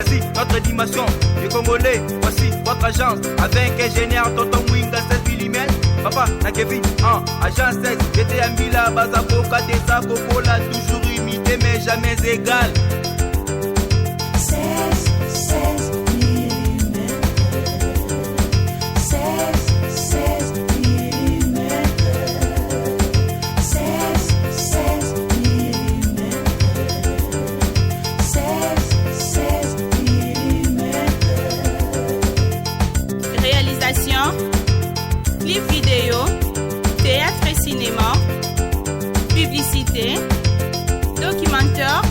Voici notre dimension du Congolais, voici votre agence avec ingénieur Tonton Mwinga 16 mm. Papa, na Kevin, agence 16, j'étais à Mila, Bazako, Kadesa, Kokola, toujours imité mais jamais égal. 16 mm. 16 mm. 16 mm. 16 mm. Réalisation, clip vidéo, théâtre et cinéma, publicité, documentaire,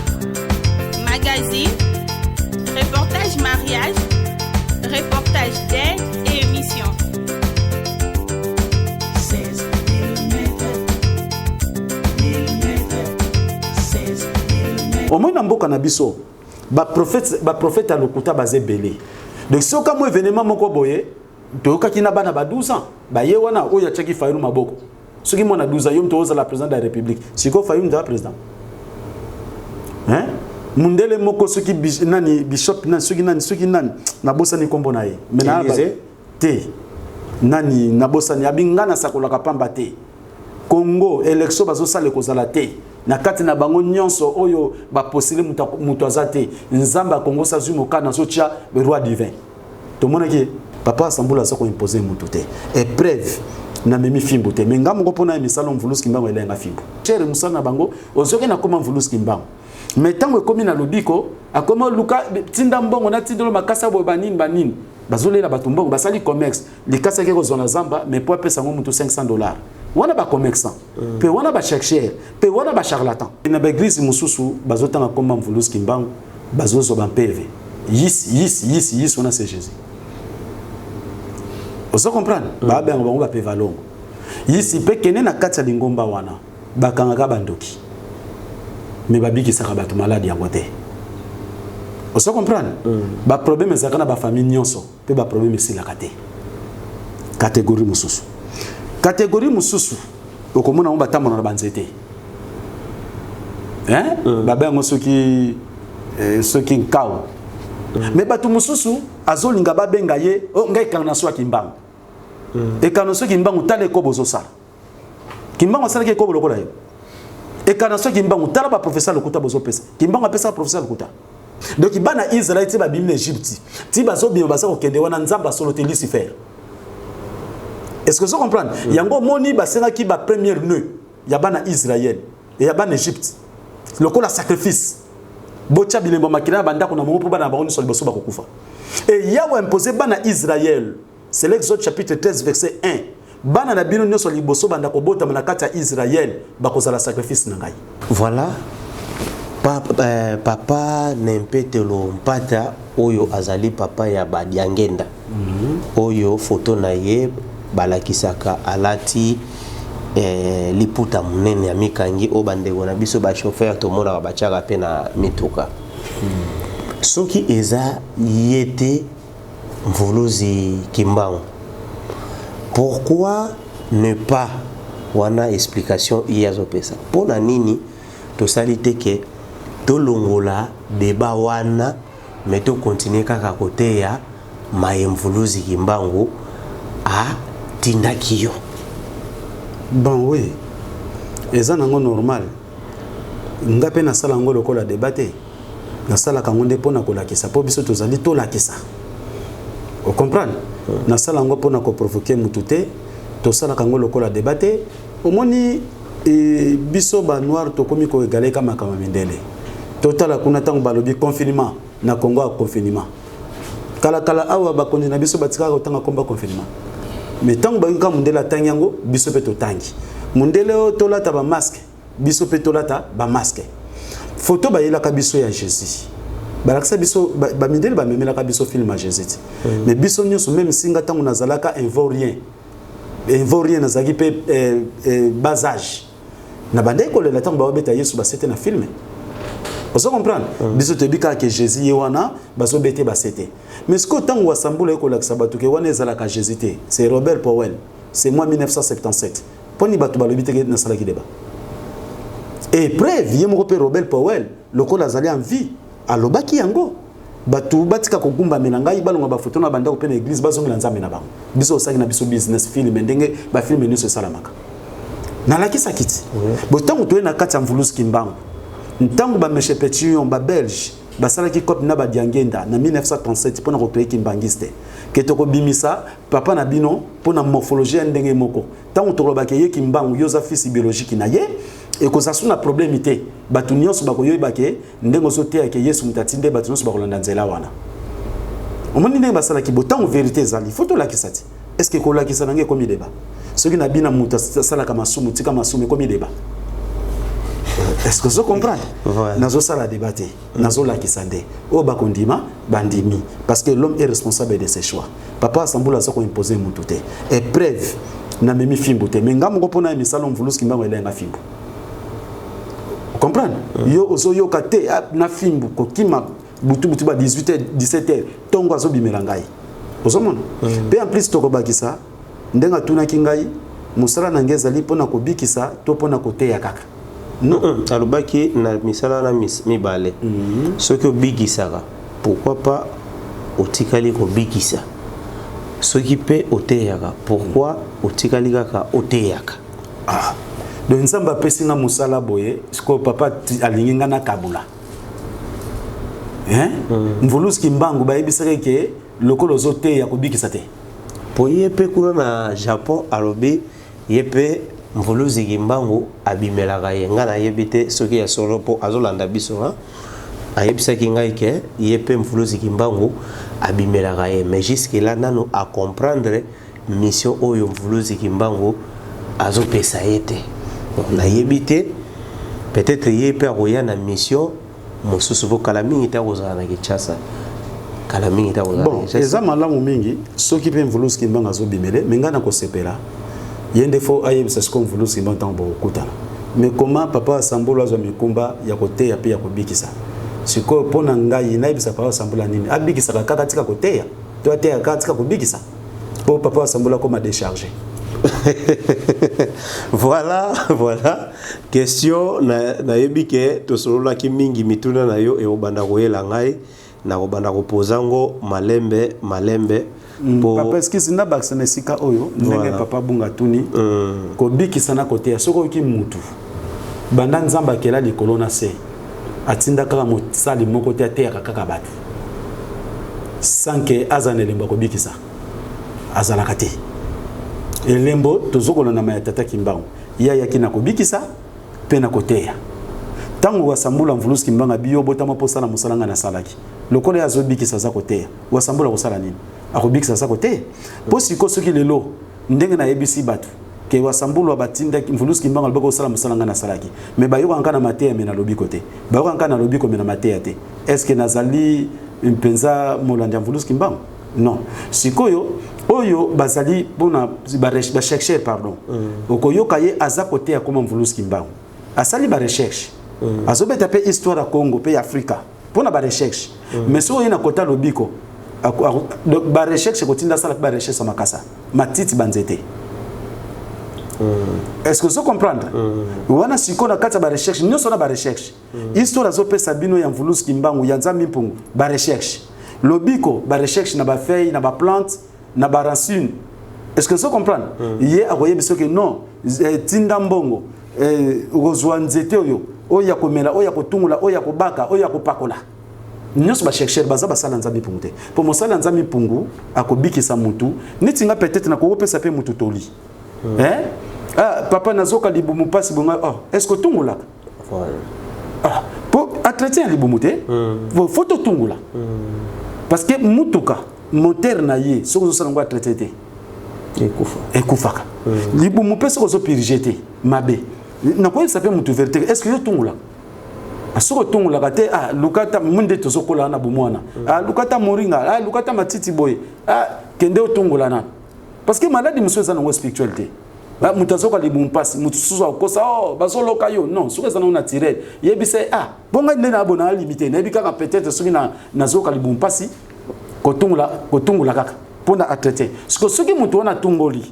magazine, reportage mariage, reportage d'aide et émission. 16 mm. Au moins na mboka na biso ba prophète à lokuta bazé belé. Donc si aucun événement moko boye toyoka kina bana ba 12 ans ba ye wana oya cheki Fayulu maboko. Soki mona 12 ans yom toza la président de la République. Siko Fayulu nda président. Hein? Mundele moko soki nani bishop nani soki nani na bosa ni kombo na ye. Mena te nani na bosa ni abingana sakola kapamba te. Congo élection bazo sale kozala te. Na kati na bango nyonso oyo ba posile muto azate nzamba Congo sa zuma kana so tia le roi divin. To mona ki papa Sambula soko imposer muto te. Épreuve na memi fimbo te. Menga moko pona misalo mvuluski mbango elenga fimbo. Chere musana bango ozoke na koma mvuluski mbango. Mais tango komi na lobiko akoma luka tinda mbongo na tindolo makasa bo banini bazole la batumbongo basali commerce likasa ke ko zona zamba mais pour pesa ngo muto $500. Wana ba commerçant pe wana ba chercheur pe wana ba charlatan na ba église mususu bazotanga komba mvuluski mbango bazozo ba PV yes on a c'est Jésus. Vous comprenez ba bengo bango ba PV longo yisi pe kene na kati ya lingomba wana bakanga bandoki mais babiki saka batu malade ya côté. Vous comprenez ba problème ezaka na ba famille nyonso pe ba problème esila kate catégorie mususu. Catégorie mususu okomona ngo batamona na banzete hein baba ngo soki nkao mais batu mususu azolinga babenga ye ngai kana so kimbango e kana so kimbango tale ko bozosa kimbango sala ke ko lokola ye e kana so kimbango tala ba professeur lokuta bozopesa kimbango apesa professeur lokuta donc bana Israël ti ba bimna Égypte ti bazo bino basa ko kende wana nzamba solo te Lucifer. Est-ce que vous comprenez? Yango moni basena ki ba première nœud ya bana Israël et ya bana Égypte. Lokola sacrifice. Bocha bilembo makina banda kuna mongo bana ba oni so liboso ba kokufa. Et Yahweh imposé bana Israël. C'est l'Exode chapitre 13 verset 1. Bana na bino nyoso liboso banda ko bota na kati ya Israël ba kozala sacrifice na ngai. Voilà. Papa Nempetelo Mpata oyo azali papa ya Badiangenda. Oyo photo na ye balakisaka alati liputa munene ya mikangi o bandeko na biso ba chauffeur to mona ba chaka pe na mituka soki eza yete mvuluzi kimbango pourquoi ne pas wana explication iazo pesa pona nini to salite ke to longola débat wana mais to continuer kaka côté ya maemvuluzi kimbango a tindakio. Bon oui. Eza nango normal. Ngape na sala ngo lokola débatté. Na sala kangonde pona ko lakisa po biso tozali to lakisa. Vous comprenez? Na sala ngo pona ko provoquer mutute, to sala kango lokola débatté. Omoni biso ba noir to komi ko égaler kama mindele. Total kuna tango balobi confinement na Congo a confinement. Kala awa ba konde na biso batika ko tanga komba confinement. Mais tant que vous avez un tango, biso pe to tangi. Mundele o tolata ba masque, biso pe tolata ba masque. Photo ba yela ka biso ya Jésus. Balaksa biso ba mindele ba memela ka biso film à Jésus. Mais biso nyonso même singa tango nazalaka invorien. Invorien nazaki pe bas âge. Na bande ko le tango ba beta Yesu ba c'était na film. Vous comprenez? Biso te bika que Jésus yewana bazo bete ba c'était. Mais ce que tant ou Sambula ko la sabatu ke wana ezalaka Jésus te. C'est Robert Powell. C'est moi 1977. Poni batu ba lobite na sala ki débat. Et preuve yemo ko Robert Powell lokola azali en vie alobaki yango batu batika ko gumba menangai balonga ba photo na banda ko pena église bazongi na nzambe na bango biso osaki na biso business film ndenge ba film ni so salamaka na la kisa kiti bo tangu to na kati ya mvuluzi kimbangu ntango ba meshe petion ba belge basala ki copie na ba diangenda na 1937 pona ko créer kimbangiste ke to ko bimisa papa na bino pona morphologie ndenge moko tango to ba ke ye kimbangu yoza fils biologique na ye et que ça soit un problème té batu nyonso bakoyoba ke ndengo so te ke Yesu mutatinde batu nyonso bakolanda nzela wana omoni ndenge basala ki botango vérité zali faut to la kisati est-ce que ko la kisana nge komi débat ce qui na bina muta sala kama sumu tika masumu komi débat est-ce que vous comprenez nazo sala débatté nazo la kisande o bakondima bandimi parce que l'homme est responsable de ses choix papa asambula soko imposer mutu te épreuve na memi fimbo te mengamu ko pona misalo mvuluski mbango elenga fimbo comprendre yo ozo yo kate na fimbu ko kima butu ba 18h 17h tongo azo bimela ngai ozo mona pe en plus to ko bakisa ndenga tuna kingai musala na ngeza li pona ko bikisa to pona ko teya kaka non alobaki na misala na mibale soki obikisaka pourquoi pas otikali ko bikisa soki pe oteyaka pourquoi otikali kaka oteyaka donc nzamba pesinga musala boye siko papa alinginga na kabula mvuluzi kimbangu bayebisaka ke lokolo zote ya kobikisa te po yepe kuna na Japon alobi yepe mvuluzi kimbangu abimelaka ye nga na yebite soki ya solo po azolanda biso ha ayebisaki ngai ke yepe mvuluzi kimbangu abimelaka ye mais jusque là nano a comprendre mission oyo mvuluzi kimbangu azopesa yete na yebite peut-être yepe akoya na mission mosusu po kala mingi ta kozala na Kinshasa kala mingi ta kozala bon eza malamu mingi soki pe mvuluzi kimbangu azobimele menga na kosepela yende fo ayebisa siko mvuluzi kimbangu tango bokutana mais comment papa asambolo azwa mikumba ya koteya pe ya kobikisa siko pona ngai nayebisa papa asambula nini abikisa kaka tika koteya to ateya kaka tika kobikisa po papa asambula comme décharger voilà question na yebike to solola ki mingi mituna na yo e obanda koyela ngai na obanda kopozango malembe papa eski sina bakisana esika oyo ndenge papa bunga tuni kobikisa na koteya soko oki mutu banda nzamba akela likolo na se atinda kaka mosali moko te ateyaka kaka bato sanke aza na elembo kobikisa azalaka te elembo tozokola na maya tata kimbangu ya yaki na kobikisa pe na koteya tango wasambula mvuluzi kimbanga biyo botama posala musalanga na salaki lokolo ya zobikisa za koteya wasambula kosala nini akobikisa za koteya po siko soki lelo ndenge na yebisi batu ke wasambulwa batinda mvuluzi kimbanga loboko sala musalanga na salaki me bayoka nkana mateya mena lobiko te bayoka nkana lobiko mena mateya te est-ce que nazali mpenza molanda mvuluzi kimbangu non sikoyo oyo bazali bona ba chercher pardon okoyoka ye aza kote ya koma mvuluzi kimbangu asali ba recherche azobeta pe histoire ya Congo pe Afrika pona ba recherche mais so yena kota lobiko ba recherche kotinda sala ba recherche makasa matiti banzete est-ce que vous comprenez wana siko na kata ba recherche nyoso na ba recherche histoire azopesa bino ya mvuluzi kimbangu ya nzambi mpungu ba recherche lobiko ba recherche na ba feuille na ba plante na ba racine est-ce que vous comprenez ye akoye biso que non tinda mbongo ozwa nzete oyo oya komela oya kotungula oya kobaka oya kopakola nyonso ba chercher baza basala nzambi mpungu te po mosala nzambi mpungu akobikisa mutu nitinga peut-être na kokopesa pe mutu toli papa nazoka libumu pasi bonga est-ce que tungula po entretien libumu te faut tungula parce que mutuka moteur na ye soko zo ngo traité te ekufaka libumu pe soko zo purger te mabe na ko ça peut mutu vérité est-ce que yo tungula asoko tungula kate lukata munde to sokola na bomwana lukata moringa lukata matiti boy kende otungula na parce que maladie monsieur za na spiritualité mutazoka libumu pasi mutusuza kosa bazoloka yo non soko za na naturel yebise bonga ndena abona limité na bikaka peut-être soki na zoka libumu pasi kotungula kaka pona atraiter siko soki mutu wana tungoli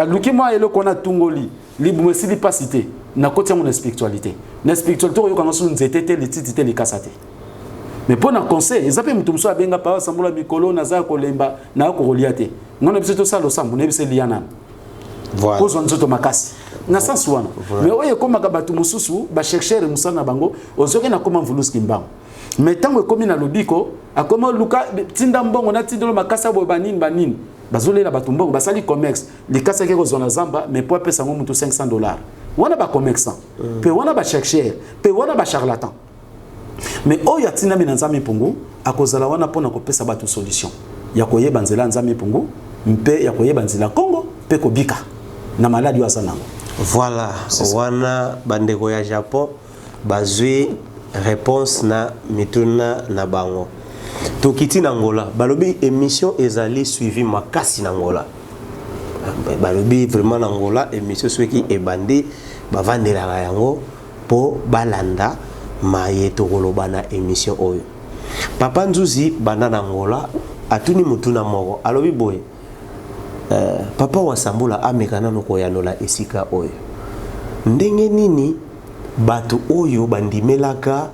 luki mwa eloko na tungoli libumu esili pasite na koti ya spiritualité na spiritualité oyo kanga so nzete te lititi te likasa te mais pour un conseil ils appellent mutu muso abenga pa sambula mikolo naza kolemba na ko reliate ngona biso to salo sambu ne biso liana voilà cause nzoto makasi na sens wana mais oye koma ka batu mususu ba chercher musana bango ozoke na koma mvuluski mbango mais tango komi na lobiko akoma luka tinda mbongo na tindolo makasa bo banini bazolela batu mbongo basali commerce likasa ke ko zona zamba mais pour pesa ngo mutu $500 wana ba commerçant pe wana ba chercher pe wana ba charlatan mais oyo atina mina nzambe pungu akozala wana pona kopesa batu solution ya koyeba nzela nzambe pungu mpe ya koyeba nzela Congo pe kobika na maladi wa sanango. Voilà, wana bandeko ya Japon bazui réponse na mituna na bango. Tokiti na Angola, balobi émission ezali suivi makasi na Angola. Balobi vraiment na Angola émission soki ebandi bavandela yango po balanda mayeto koloba na émission oyo. Papa Nzuzi banda na Angola atuni mutuna moko alobi boye papa wa Sambula amekana no koyanola esika oyo ndenge nini batu oyo bandimelaka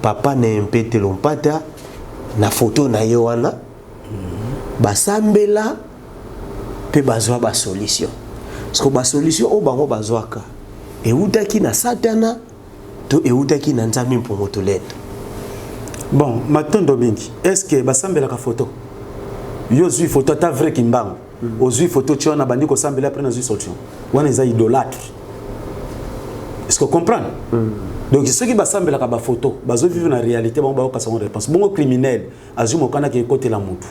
papa na mpetelo mpata na photo na ye wana basambela pe bazwa ba solution parce que ba solution o bango bazwaka eutaki na satana to eutaki na nzambe mpongo toleto. Bon matondo mingi est-ce que basambela ka photo yo zui photo ta vrai kimbango ozui photo tiona bandi ko sambela après na zui solution wana za idolâtre est-ce que comprendre donc ceux qui basambela ka ba photo bazo vivre na réalité bon ba ko sa réponse bon criminel azui mokana ke côté la mutu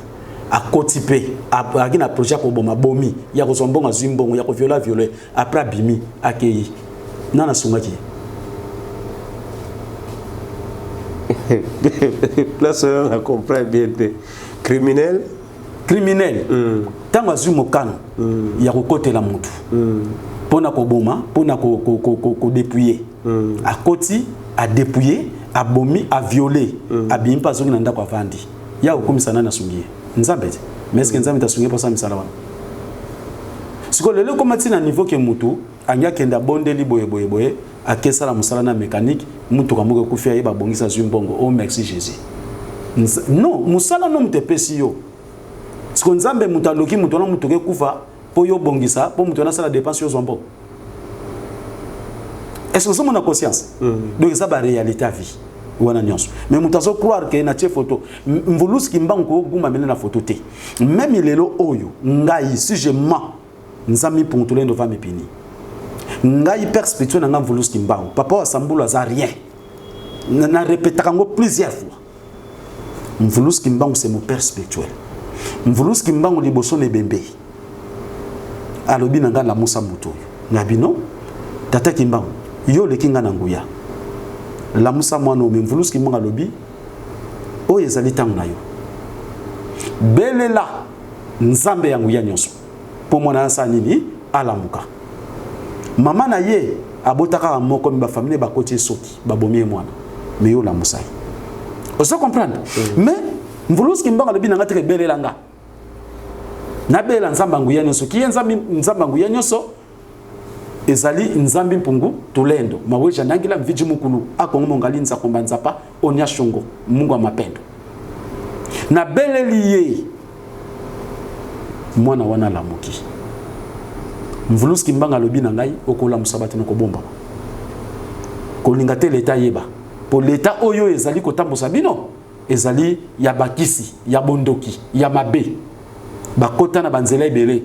a kotipe a gina projet ko boma bomi ya ko sombonga azui mbongo ya ko violer après bimi akeyi nana sungaki là on comprend bien criminel tango azui mokano ya kokotela mutu pona koboma pona ko dépouiller akoti a dépouiller a bomi a violer a bimpa zoki na ndako avandi ya okomisa na sungie nzambe mais est-ce que nzambe tasungie pour ça misala wana siko lelo komati na niveau ke mutu anya kenda bondeli boye akesa la musala na mécanique mutu kamuke kufia yeba bongisa zui mbongo oh merci Jésus non musala no mtepesi yo siko nzambe mutaloki mutu na mutu ke kufa po yo bongisa po mutu na sala dépense yo zombo. Est-ce que vous avez conscience? Donc ça va réalité à vie. Mais vous pouvez croire qu'il y a une photo. Vous voulez que vous avez une photo. Même il est là, si je mens, nous avons mis pour tout le monde me pini. Ngai perspective na ngam voulous kimbango. Papa wa Sambula za rien. Na répéter plusieurs fois. Voulous kimbango c'est mon perspective. Voulous kimbango liboso ne bembe. Alobi nanga la musa muto. Ngabino tata kimbango. Yo le kinga na nguya. La musa mwana omemvulus kimbango alobi. O ezali tangu na yo. Belela nzambe ya nguya nyonso. Po mwana sa nini alamuka. Mama na ye abotaka moko ba famille ba koti soki ba bomie mwana. Mais yo la musai. Oso comprendre? Mais mvulus kimbango alobi nanga teke belela nga. Na bela nzamba nguya nyonso. Ki nzamba nguya nyonso ezali nzambi mpungu tulendo maweja nangila mviji mukulu akongo mongali nza kombanza pa onya shongo mungu wa mapendo na beleli ye mwana wana lamuki mvuluski mbanga lobi na ngai okola musabati na kobomba kolinga te leta yeba po leta oyo ezali kotambusa bino ezali ya bakisi ya bondoki ya mabe bakota na banzela ebele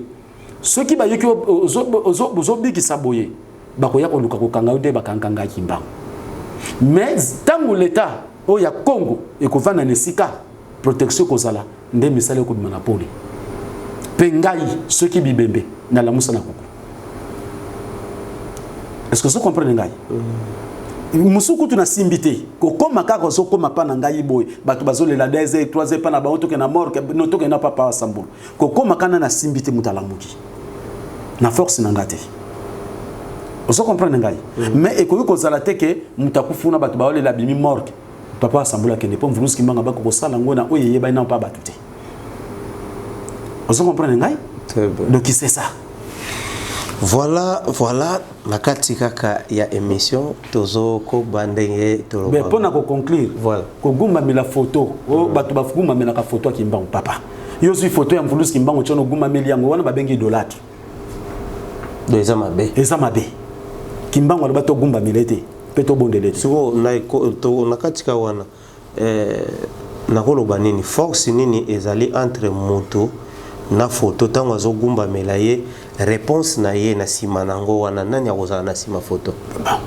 ceux qui bayoki ozobiki saboye bakoya koluka kokanga ute bakankanga kimbango mais tango l'état o ya Congo ekovana nesika protection kozala nde misale ko monopole pengai ceux qui bibembe na la musa na kuku. Est-ce que vous comprenez ngai? Musuku tuna simbité ko koma kako so koma pa na ngai boy batu bazolela 2h 3h pa na ba otoke na mort no toke na papa Sambula ko koma kana na simbité mutalamuki na force na ngate. Vous comprenez ngai? Mais ekoki kozala teke mutakufuna batu baolela bimi mort papa Sambula kende po mvuluski mbanga bako ko sala ngona oyeye ba na pa batute. Vous comprenez ngai? Donc c'est ça. Voilà nakati kaka ya émission tozo ko bandenge to mais pour na ko conclure voilà ko gumba mila photo o batu ba gumba mila ka photo kimbango papa yo si photo ya mvulusi kimbango chono gumba meli yango wana babengi idolâtre de zamabe kimbango ba to gumba milete pe to bondele siko na to nakati ka wana nakoloba nini force nini ezali entre moto na photo tango azogumba melaye réponse na ye na sima nango wana nani akozala na sima photo.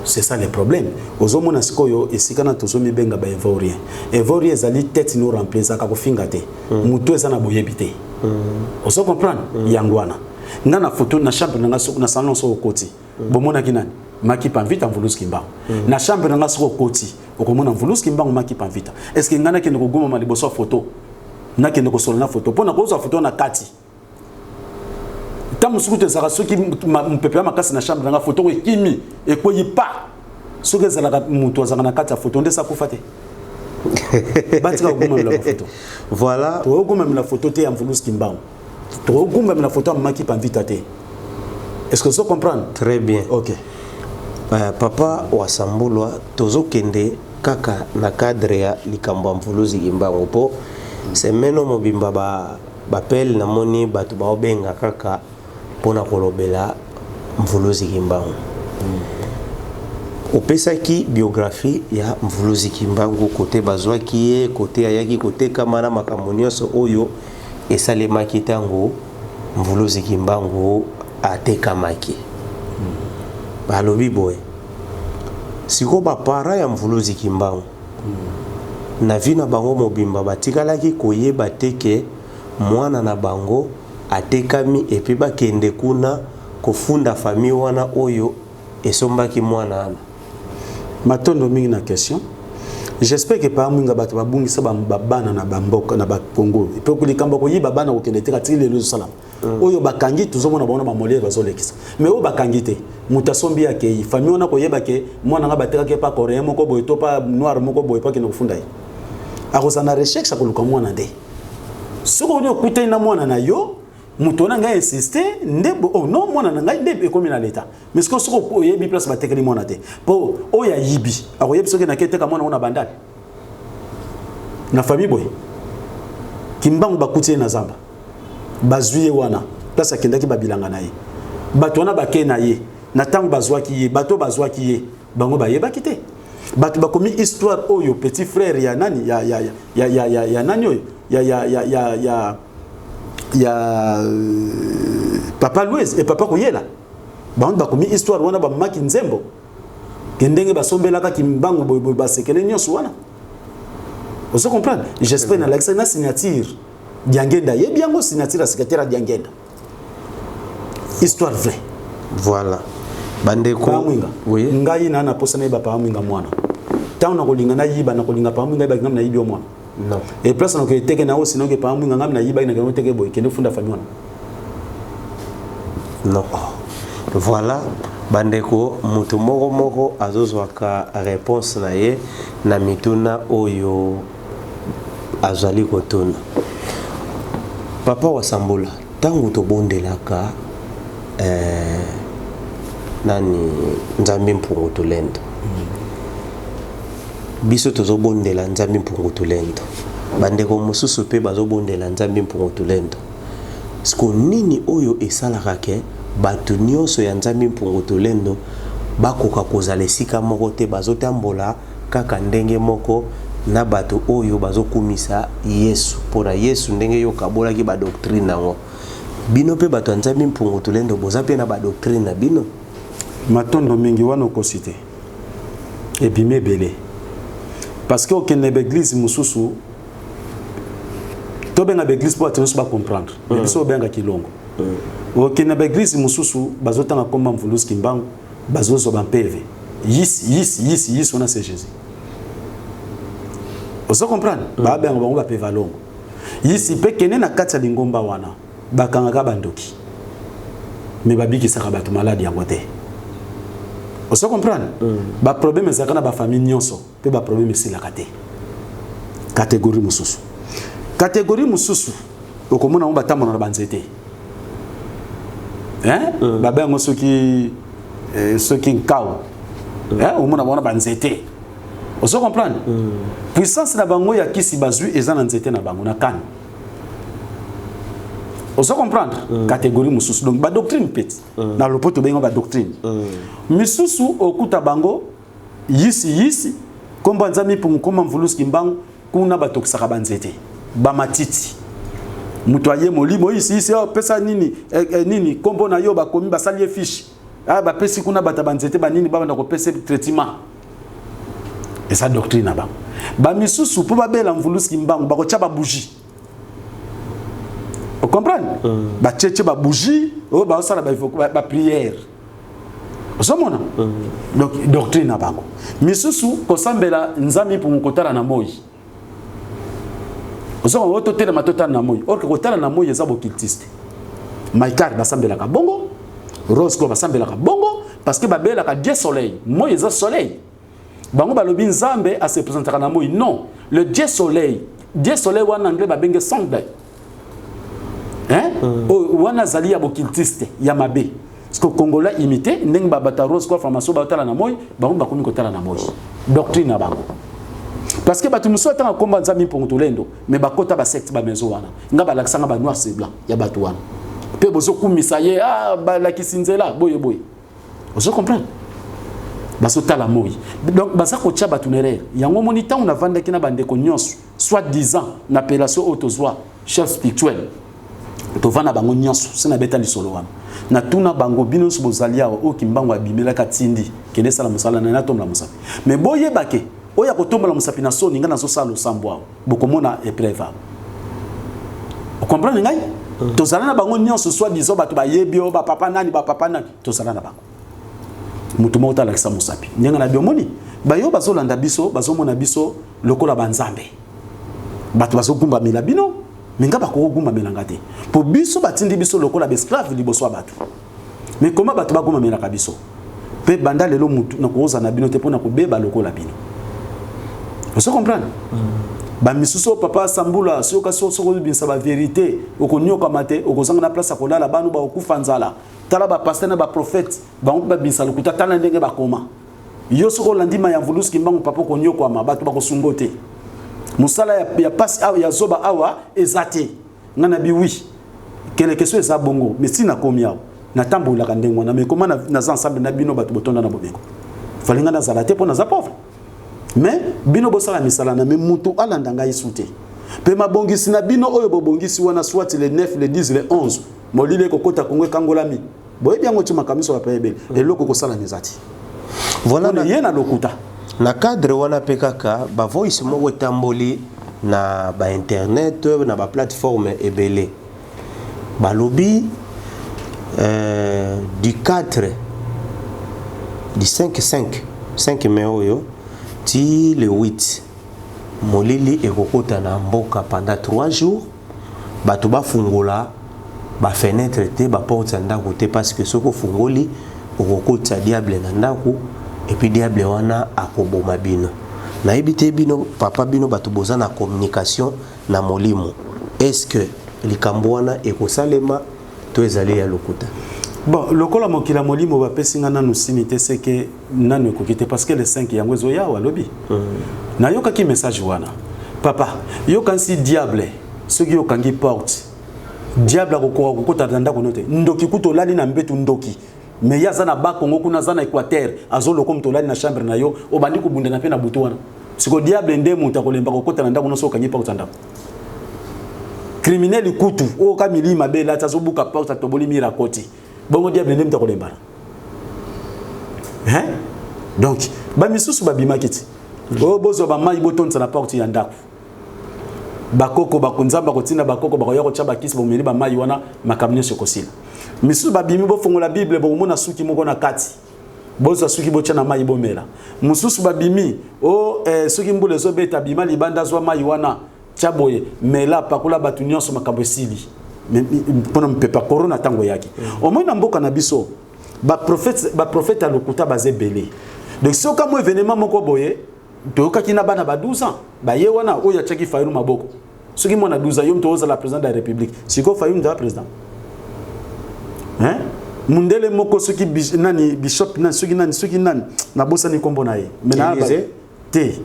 C'est ça le problème. Ozomona sikoyo esikana tozomi benga ba evorien. Evorien ezali tête no remplacer ka kofinga te. Mutu eza na boyebi te. Ozo comprendre yangwana. Ngana photo na chambre na na salon so koti. Bomona kinani? Maki panvita mvulusi kimbango. Na chambre na so koti. Okomona mvulusi kimbango maki panvita. Est-ce que ngana kende kogoma maliboso photo? Na kende ko solana photo. Pona ko photo na kati. Tant que tu as soki mpepela makasi na chambre na photo ekimi ekoyi pa soki ezalaka mutu azaka na kati ya photo ndesa kufa te batika kuguma la photo voilà to kuguma la photo te ya mvulusi kimbango to kuguma la photo maki panvita te. Est-ce que vous comprenez? Très bien. OK. Papa wasambulwa tozo kende kaka na cadre ya likambo mvulusi kimbango po semeno mobimba ba pel na moni batu ba obenga kaka pona kolobela mvulusi kimbango. Opesaki biographie ya mvulusi kimbango kote bazwaki ye kote ayaki kote kamana makambo nyonso oyo esalemaki tango mvulusi kimbango atekamaki. Balobi boye siko bapara ya mvulusi kimbango na vina bango mobimba batikalaki koyeba teke mwana na bango atekami epi bakende kuna kofunda famille wana oyo esombaki mwana ana. Matondo mingi na question. J'espère que par mwinga bato babungisa bana na bamboka na bakongo. Ipo kulikamba ko yiba bana kokende teka tili le salam. Oyo bakangi tuzomona baona ba molier bazolekisa. Mais o bakangi te mutasombi yake famille wana ko yeba ke mwana nga bateka ke pa coréen moko boy to pa noir moko boy pa ke no kufunda yi. Akozana recherche akoluka mwana de. Soko oni okuta ina mwana na yo mutu wana ngai insister ndebo oh non mwana na ngai ndebe komi na leta mais siko soko yebi place batekeli mwana te po oya yibi akoyebi soki na keteka mwana ona bandali na famille boy kimbango bakutie na zamba bazuye wana place akendaki babilanga na ye bato wana bake na ye na tango bazwaki ye bato bazwaki ye bango bayebaki te bato bakomi histoire oyo petit frère ya nani ya nani oyo ya papa Louis et papa Koyela bande bakomi histoire wana ba maki nzembo kendenge basombelaka kimbango boy basekele nyonso wana. Vous comprenez? J'espère na l'accès na signature Diangenda ye biango signature secrétaire Diangenda histoire vraie. Voilà bandeko oui ngai na na posana ba pa mwinga mwana tango na kolinga na yiba na kolinga pa mwinga ba ngam na yibi o mwana. Non. Et place na ko teke na osi no ke pa mwinga ngam na yiba na ko teke boy kende funda famille wana. Non. Voilà bandeko mutu moko azozwaka réponse na ye na mituna oyo azali kotuna. Papa wasambula tangu tobondelaka nani nzambi mpungutu lento biso tozobondela nzambi mpungutu lento bandeko mosusu pe bazobondela nzambi mpungutu lento siko nini oyo esalaka ke bato nyonso ya nzambi mpungutu lento bakoka kozala esika moko te bazotambola kaka ndenge moko na bato oyo bazokumisa Yesu pona Yesu ndenge yo kabolaki ba doctrine nango bino pe bato nzambi mpungutu lento boza pe na ba doctrine na bino. Matondo mingi wana okosite ebime belé parce que aucune église mususu to benga église pour atteindre ba comprendre mais biso benga kilongo aucune église mususu bazotanga komba mvulusi kimbango bazozo ba PV yes on a c'est Jésus. Vous comprenez ba benga bango ba PV longo yisi pe kene na kati ya lingomba wana bakanga bandoki mais babiki saka bato malade ya côté. Vous comprenez? Ba problème ezaka na ba famille nyonso pe ba problème c'est la catégorie mususu. Catégorie mususu okomona on batamona na banzete. hein baba ngo soki nkao hein au mona bona banzete ozo comprendre puissance na bango ya kisi bazui eza na nzete na bango na kan ozo comprendre catégorie mususu donc ba doctrine peti na lopoto bengo ba doctrine misusu okuta bango yisi komba nzami pour koma mvuluski mbangu kuna batokisaka banzete ba matiti mutu aye molimo yisi pesa nini kombo na yo bakomi basali fiche ba pesi kuna bata banzete banini baba na ko pesa traitement et ça doctrine na ba misusu po babela mvuluski mbangu bako cha ba bougie. Vous comprenez? Ba tchétché ba bougie, oh ba osala ba prière. Osomona? Donc doctrine na bango. Misusu kosambela nzami pour mukotala na moyi. Osoma woto tele matota na moyi. Or kotala na moyi eza bokiltiste. Maikar basambela ka bongo, Rose ko basambela ka bongo parce que babela ka Dieu soleil. Moyi eza soleil. Bango balobi nzambe a se présentera na moyi. Non, le Dieu soleil en anglais ba benge Sunday. Hein? Wana zali ya bokiltiste ya mabe. Parce que Congolais imité ndeng babata Rose ko formation ba tala na moyi, bango bakomi ko tala na moyi. Doctrine na bango. Parce que batu muso tanga komba nzami pour tolendo, mais bakota ba secte ba mezo wana. Nga ba laksanga ba noir c'est blanc ya batu wana. Pe bozo kumisa ye ba la kisinzela boye. Vous comprenez? Baso tala moyi. Donc basa ko tia batu nerere. Yango moni ta on a vanda kina bande ko nyonso, soit 10 ans na appellation autozwa chef spirituel. Tovana bango nyonso sina beta lisolo wana. Na tuna bango bino so bozalia o kimbango abimela katindi kende sala musala na tomla musapi. Mais boye bake oya kotomba la musapi na so ninga na so sala sambwa bokomona épreuve. Vous comprenez ngai? Tozala na bango nyonso soit disons batu ba yebio ba papa nani tozala na bango. Mutu mota la kisa musapi. Nyenga na biomoni bayo bazolanda biso bazomona biso lokola banzambe. Batu bazogumba mila bino minga bako gumba melanga te. Po biso batindi biso lokola esclave liboso batu. Mais comment batu bagumba melaka biso? Pe banda lelo mutu na koza na bino te pona ko beba lokola bino. Vous comprenez? Ba misuso papa sambula soka soko binsa ba vérité okonyoka mate okozanga na place akola la banu ba okufa nzala. Tala ba pasteur na ba prophète ba on ba binsa lokuta tala ndenge ba koma. Yo soko landima ya mvuluski mbangu papa konyoko ama batu ba kosungote. Musala ya passe ya zoba awa ezate ngana bi oui quelle question eza bongo mais si na komia na tambola ka ndengo na mais comment na ensemble na bino batu botonda na bobengo fallait ngana zalate pour na za pauvre mais bino bosala misala na mais mutu alandanga isute pe mabongisi na bino oyo bobongisi wana soit le 9 le 10 le 11 molile kokota kongwe kangolami boye bien ngoti makamiso ba pebe eloko ko sala misati voilà na yena lokuta na cadre wana pekaka ba voice mo wetamboli na ba internet na ba plateforme ebele ba lobby du 4 du 5 mai oyo ti le 8 molili ekokota na mboka pendant 3 jours batu ba fungola ba fenêtre te ba porte ndako te parce que soko fungoli okokota diable na ndako et puis diable wana akoboma bino na ebite bino papa bino batu boza na communication na molimo est-ce que likambo wana ekosalema to ezali ya lokuta bon lokola mokila molimo ba pesinga nanu sinité c'est que nanu ekokite parce que le 5 yango zo ya walobi na yoka ki message wana papa yoka si diable ce qui yokangi porte diable akokota ndako note ndoki kutolali na mbetu ndoki mais yaza na ba Congo kuna za na Équateur azolo comme tolali na chambre na yo obandi kubunda na pe na butu wana siko diable nde muta kolemba kokota na ndako no soka nyipa utanda criminel kutu o kamili mabela tazobuka pa utotoboli mira koti bongo diable nde muta kolemba hein donc ba misusu ba bimakiti o bozo ba mai botonza na porte ya ndako bakoko bakunzamba kotina bakoko bakoya ko chaba kisi bomeli ba mai wana makamnyo sokosila misu babimi bo fongola bible bo mona suki moko na kati bozo suki bo tshana mai bomela mususu babimi o suki mbule zo beta bima libanda zwa mai wana chaboye mela pakula batu nyonso makambo sili pona mpepa corona tango yaki au moins na mboka na biso ba prophète alokuta baze belé donc si oka mo événement moko boye toyoka kina bana ba 12 ans ba ye wana oya tshaki fairu maboko suki mona 12 ans yom toza la président de la république siko fairu nda président hein mundele moko soki nani bishop nani soki nani na bossa ni kombo na ye mena te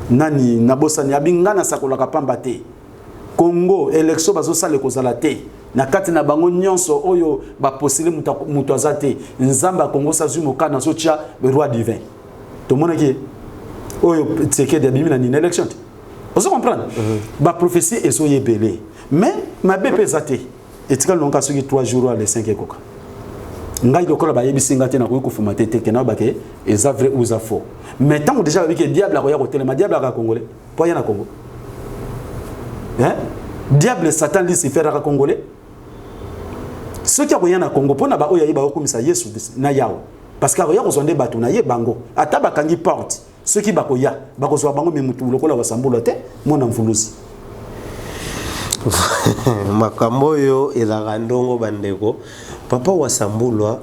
nani na bossa ni abingana sakolaka pamba te Congo élection bazo sale kozala te na kati na bango nyonso oyo ba postule muto azate nzamba Congo sazu mokana so tia roi divin to monaki oyo tseke de bimi na ni élection vous comprenez ba prophétie ezo yebele mais ma BP zate etikal lonka soki 3 jours à les 5 ekoka ngai lokola ba yebisinga te na ko fuma te te na ba ke eza vrai ou eza faux mais tant déjà avec le diable ko ya ko telema diable ka congolais po ya na Congo hein diable Satan dit se faire à congolais ceux qui ont na Congo pona ba oya yiba okumisa Yesu na yawo parce que ya ko zonde batu na ye bango ata ba kangi porte ceux qui bakoya bakozwa bango memutu lokola wasambula te mona mfulusi makambo yo ezaka ndongo bandeko papa wasambulwa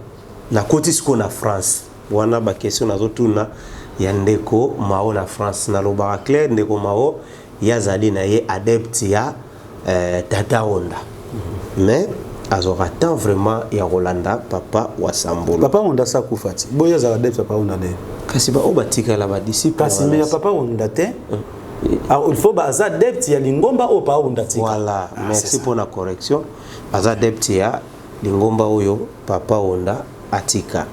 na koti siko na France wana ba question nazotuna ya ndeko mao na France na lobaka clair ndeko mao yazali na ye adepte ya Tata Onda mais azoka tant vraiment ya Rolanda papa wasambulwa papa Onda sa kufati boya za adepte papa Onda ne kasi ba obatika la ba disciple kasi me papa Onda te il faut baza adepte ya lingomba o papa Onda tika voilà merci pour la correction baza adepte ya lingomba oyo papa Onda atika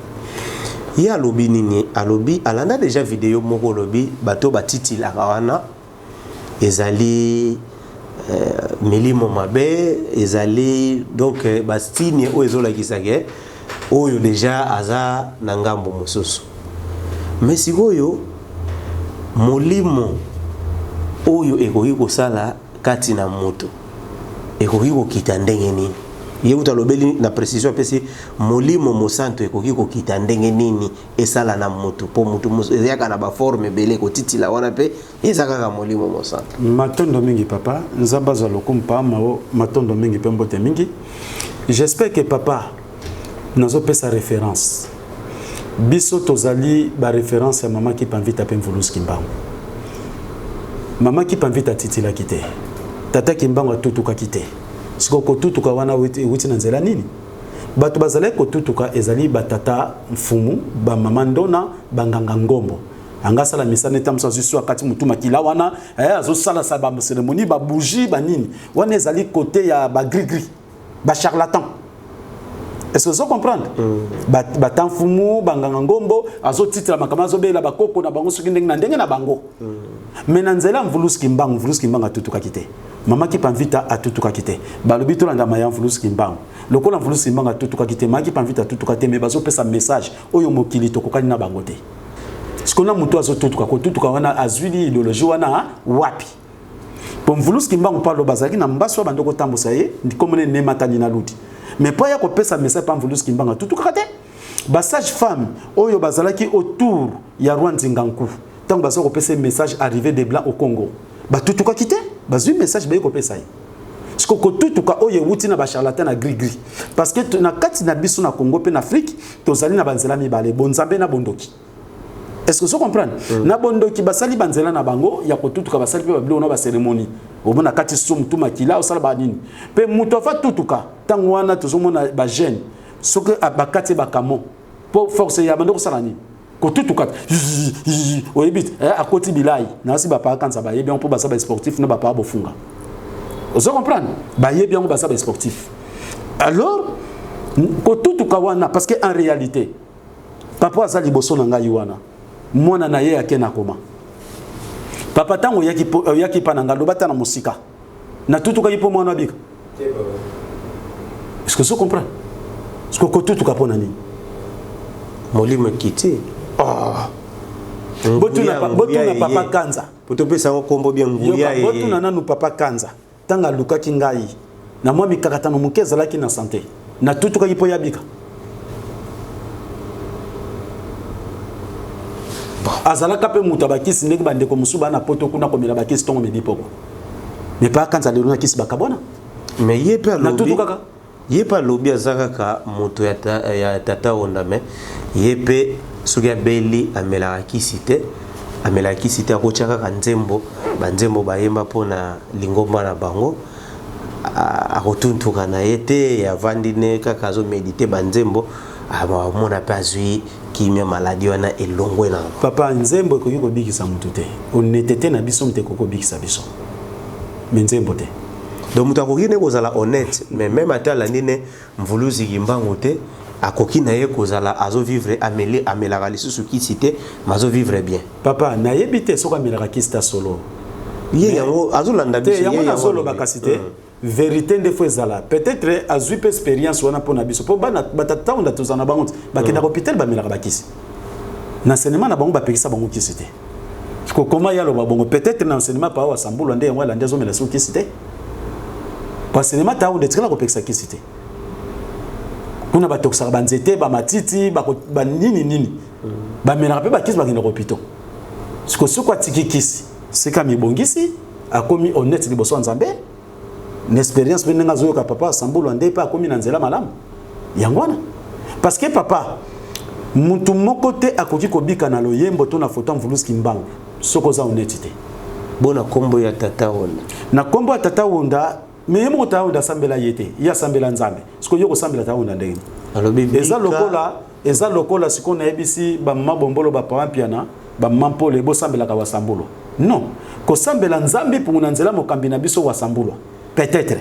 ya lobi nini alobi alanda déjà vidéo moko lobi bato batiti la kawana ezali milimo mabe ezali donc bastini o ezola kisake oyo déjà aza na ngambo mosusu mais sikoyo molimo oyo ekoki kosala kati na moto ekoki kokita ndenge nini ye utalobeli na précision pesi molimo mosanto ekoki kokita ndenge nini esala na moto po moto ezaka na ba forme belé kotitila wana pe ezaka ka molimo mosanto matondo mingi papa nzamba za lokumpa mao matondo mingi pe mbote mingi j'espère que papa nazo pesa référence biso tozali ba référence ya mama qui panvita pe mvuluski mbango mama qui panvita titila kite tata kimbango tutuka kite siko kotutuka wana wuti na nzela nini bato bazale kotutuka ezali batata mfumu ba mama ndona banganga ngombo anga sala misane tamso zisu akati mutu makila wana azo sala sa ba cérémonie ba bougie ba nini wana ezali côté ya ba gris gris ba charlatan est-ce que vous comprenez ba tamfumu banganga ngombo azo titra makama zo bela ba koko na bango soki ndenge na bango mais na nzela mvuluski mbanga tutuka kite mama qui panvita atutuka kite balobi to landa maya mvuluski mbanga lokola mvuluski mbanga tutuka kite mama qui panvita tutuka te mais bazo pesa message oyo mokili to kokani na bango te sikona mutu azo tutuka ko tutuka wana azwili idéologie wana wapi pour mvuluski mbanga palo bazaki na mbaso bandoko tambusa ye ndikomone ne matani na ludi mais pas ya ko pesa message pa mvuluski mbanga tutuka te ba sage femme oyo bazalaki autour ya Rwandinganku tant que bazo ko pesa message arrivé des blancs au Congo ba tutuka kite bazui message ba ko pesa yi siko ko tutuka oyo wuti na ba charlatan na gris gris parce que na kati na biso na Congo pe na Afrique tozali na banzela mibale bonzambe na bondoki est-ce que vous comprenez na bondoki basali banzela na bango ya ko tutuka basali pe ba bilo na ba cérémonie obona kati sum tuma kila osala ba nini pe muto fa tutuka tango wana tozomona ba jeune soki abakati ba kamo pour forcer ya bando kosala nini ko tutuka oyebit akoti bilai na si ba pa kanza ba yebi on po ba sa sportif na ba pa bofunga vous comprenez ba yebi on ba sa sportif alors ko tutuka wana parce que en réalité papa azali boso na ngai wana mwana na ye akena koma papa tango yaki pananga lobata na musika na tutuka yipo mwana bika est-ce que vous comprenez est-ce que ko tutuka pona nini molimo kiti botu na papa kanza poto pesa kombo bien nguya ye botu na nanu papa kanza tanga lukaki ngai na mwa mikakatano mukeza laki na santé na tutuka yipo yabika azalaka pe muta bakisi ndenge bandeko musuba na poto kuna komela bakisi tongo medipoko mais pas kanza lelo na kisi bakabona mais yepe na tutuka ka yepa lobi azaka ka moto ya Tata Onda me yepe suga beli amela kisite akochaka ka nzembo banzembo bayemba pona lingomba na bango akotuntuka na ete avandi ne kaka azo méditer banzembo amona pe azwi kimia maladi wana elongwe na papa nzembo ekoki kobikisa mutu te honnêteté na biso mute kokobikisa biso mais nzembo te donc mutu akoki ne kozala honnête mais même atala nine mvuluzi kimbango te akoki na ye kozala azo vivre amelaka lisusu kisi te mazo vivre bien papa nayebi te soki amelaka kisi ta solo ye yango azolanda biso yango nazoloba kasi te vérité nde fo ezala peut-être azwi pe expérience wana mpona biso mpo bana batataonda tozala na bango te bakendaka hôpital bamelaka bakisi na enseignement na bango bapekisa bango kisi te koma ye aloba bongo peut-être na enseignement pa awa sambulwa nde yango alandi azomela so kisi te po enseignement taonda etikala kopekisa kisi te kuna batokisaka banzete bamatiti banini bamelaka mpe bakisi bakendaka hôpital soki atiki kisi seka mibongisi akomi honnête liboso ya nzambe une expérience pe ndenge azoyoka papa asambulwa nde mpe akomi na nzela malamu yango wana parce que papa mutu moko te akoki kobika na loyembo to na foto mvuluski mbangu soki oza honnête te bona kombo ya tata onda na kombo ya tata onda mais ye moko tata onda asambela ye te ye asambela nzambe soki yo kosambela tata onda ndenge eza lokola sikoyo nayebisi bamama bombolo bapapa mpiana bamama mpole bosambelaka wasambulwa non kosambela nzambe mpungu na nzela mokambi na biso wasambulwa peut-être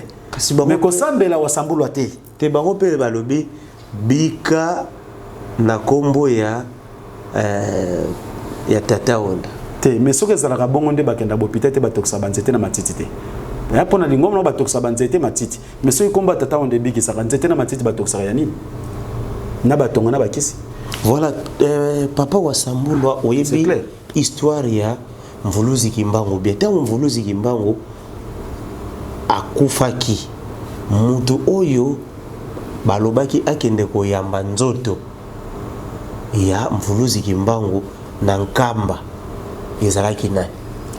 mais kosambela wasambulwa te bango mpe balobi bika na kombo ya tata onda te mais soki ezalaka bongo nde bakenda bopita te batokisa banzete na matiti te ya mpona lingombo na batokisa banzete matiti mais soki kombo ya tata onda ebikisaka nzete na matiti batokisaka ya nini na batonga na bakisi voilà papa wasambulwa oyebi histoire ya mvuluzi kimbangu bien ntango mvuluzi kimbangu akufaki mutu oyo balobaki akende koyamba nzoto ya mvuluzi kimbangu na nkamba ezalaki nani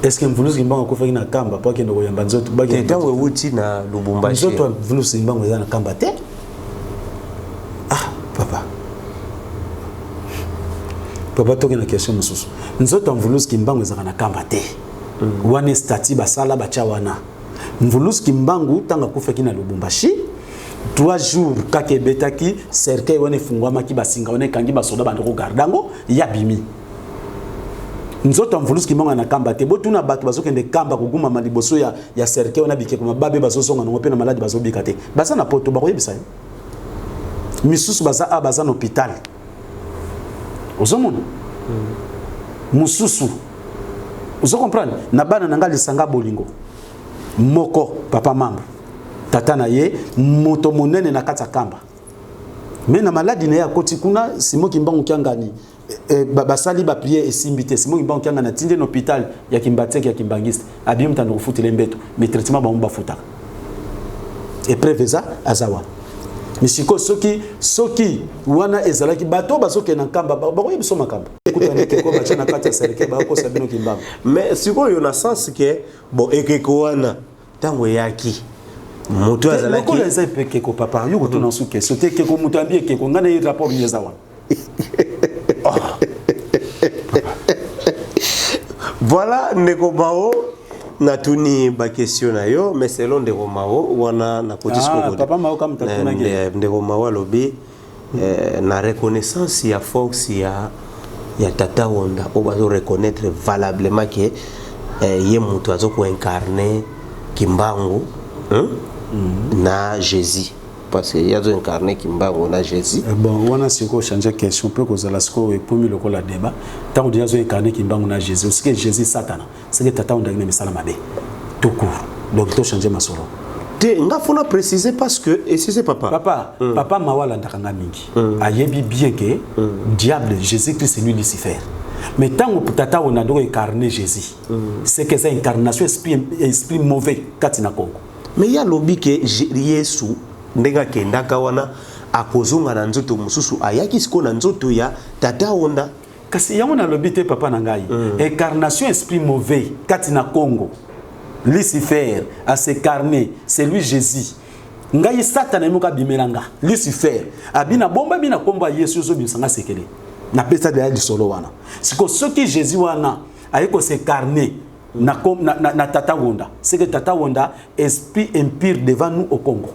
est-ce que mvuluzi kimbangu akufaki na nkamba po akende koyamba nzoto ntango ewuti na lubumbashi nzoto ya mvuluzi kimbangu eza na nkamba te papa toki na question mosusu nzoto ya mvuluzi kimbangu ezalaka na nkamba te wana stati basala batya wana mvuluzi kimbangu ntango akufaki na lubumbashi 3 jours kaka ebetaki cercueil wana efungwamaki basinga wana ekangi basoda banda kogarda yango ya bimi nzoto ya mvuluzi kimbangu na nkamba te botuna bato bazokende kamba kogumama liboso ya cercueil wana bikeko mababe bazozonga nango mpe na maladi bazobika te baza na poto bakoyebisa yo misusu baza na hôpital ozomona mususu ozo comprendre na bana nanga lisanga bolingo moko papa mambo tata na ye moto monene na kata kamba mais na maladi na ya koti kuna simo kimbangu kiangani basali ba prière esimbi te simo kimbangu kiangana na tinde na hôpital ya Kimbateke ya Kimbangiste abim tando kufutile mbeto mais traitement ba mba futa épreuve za azawa misiko soki wana ezalaki bato bazoke na nkamba bakoyebiso makamba ekutanike ko bacha na kati ya serike bakosa bino kimbangu mais sikoyo na sens ke bon ekeko wana tango yaki moto azalaki ko eza pekeko papa yo kotuna suke sote keko moto ambie keko ngana ye rapport nyeza wana voilà ndeko bao natuni ba question na yo mais selon ndeko mao wana na koti siko papa mao kama tatuna ge ndeko mao lobi na reconnaissance ya force ya tata onda o bazo reconnaître valablement que ye mutu azo ko incarner kimbangu na Jésus parce que yazo incarner kimbangu na Jésus bon wana siko changer question peut que la siko et pour mi lokola débat tant que yazo incarner kimbangu na Jésus ce que Jésus satana c'est que tata onda ngene misala mabe tout court donc to changer masolo te nga fona préciser parce que et c'est papa papa mawala ndakanga mingi ayebi bien que diable Jésus Christ c'est lui Lucifer mais tant que tata onda ndo incarner Jésus c'est que c'est incarnation esprit mauvais katina Congo mais ya lobi que Yesu ndenga kendaka wana akozonga na nzoto mususu ayaki siko na nzoto ya tata onda kasi yango na lobi te papa na ngai incarnation esprit mauvais katina Congo Lucifer a s'incarné c'est lui Jésus ngai satana moka bimelanga Lucifer abina bomba bina komba Yesu zo bisanga sekele na pesa de ya solo wana siko soki Jésus wana ayeko s'incarner na Tata Wanda. C'est que Tata Wanda esprit impur devant nous au Congo.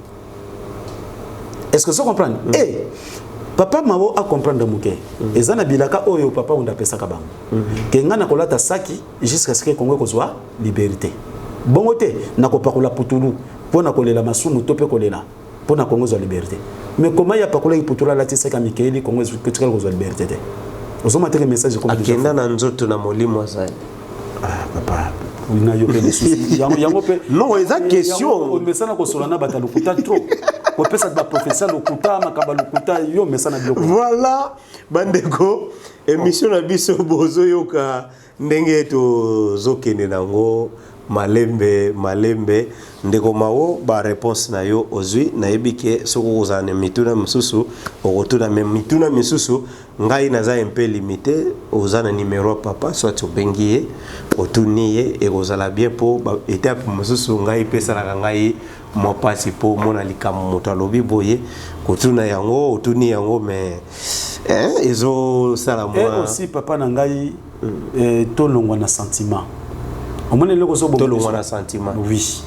Est-ce que vous comprenez? Et papa Mao a comprendre muke. Ezana bilaka oyo papa Wanda pesa kabang. Que ngana kolata saki jusqu'à ce que Congo kozwa liberté. Bongote na kopakola putulu pona kolela masumu tope kolela pona Congo kozwa liberté. Mais comment il y a pas kolela putula la tiseka Mikaeli Congo kozwa liberté? Vous avez un message comme Akenda na nzoto na molimo azali. Ah papa, il y a des soucis. Non, c'est une question. On me sent que Solana batalukuta trop. On peut ça professeur lokuta makabalukuta yo me sent na. Voilà, bandeko émission na biso bozo yoka ndenge to zokende nango malembe ndeko mawo ba réponse na yo ozwi na yebike soko kozana mituna misusu okotuna même mituna misusu ngai naza un peu limité ozana numéro papa soit obengiye otuniye et kozala bien po étape misusu ngai pesa la ngai mo pasi po mona likamo moto alobi boye kotuna yango otuni yango mais ezo sala moi et aussi papa na ngai tolongwa na sentiment. On a le sentiment. Oui.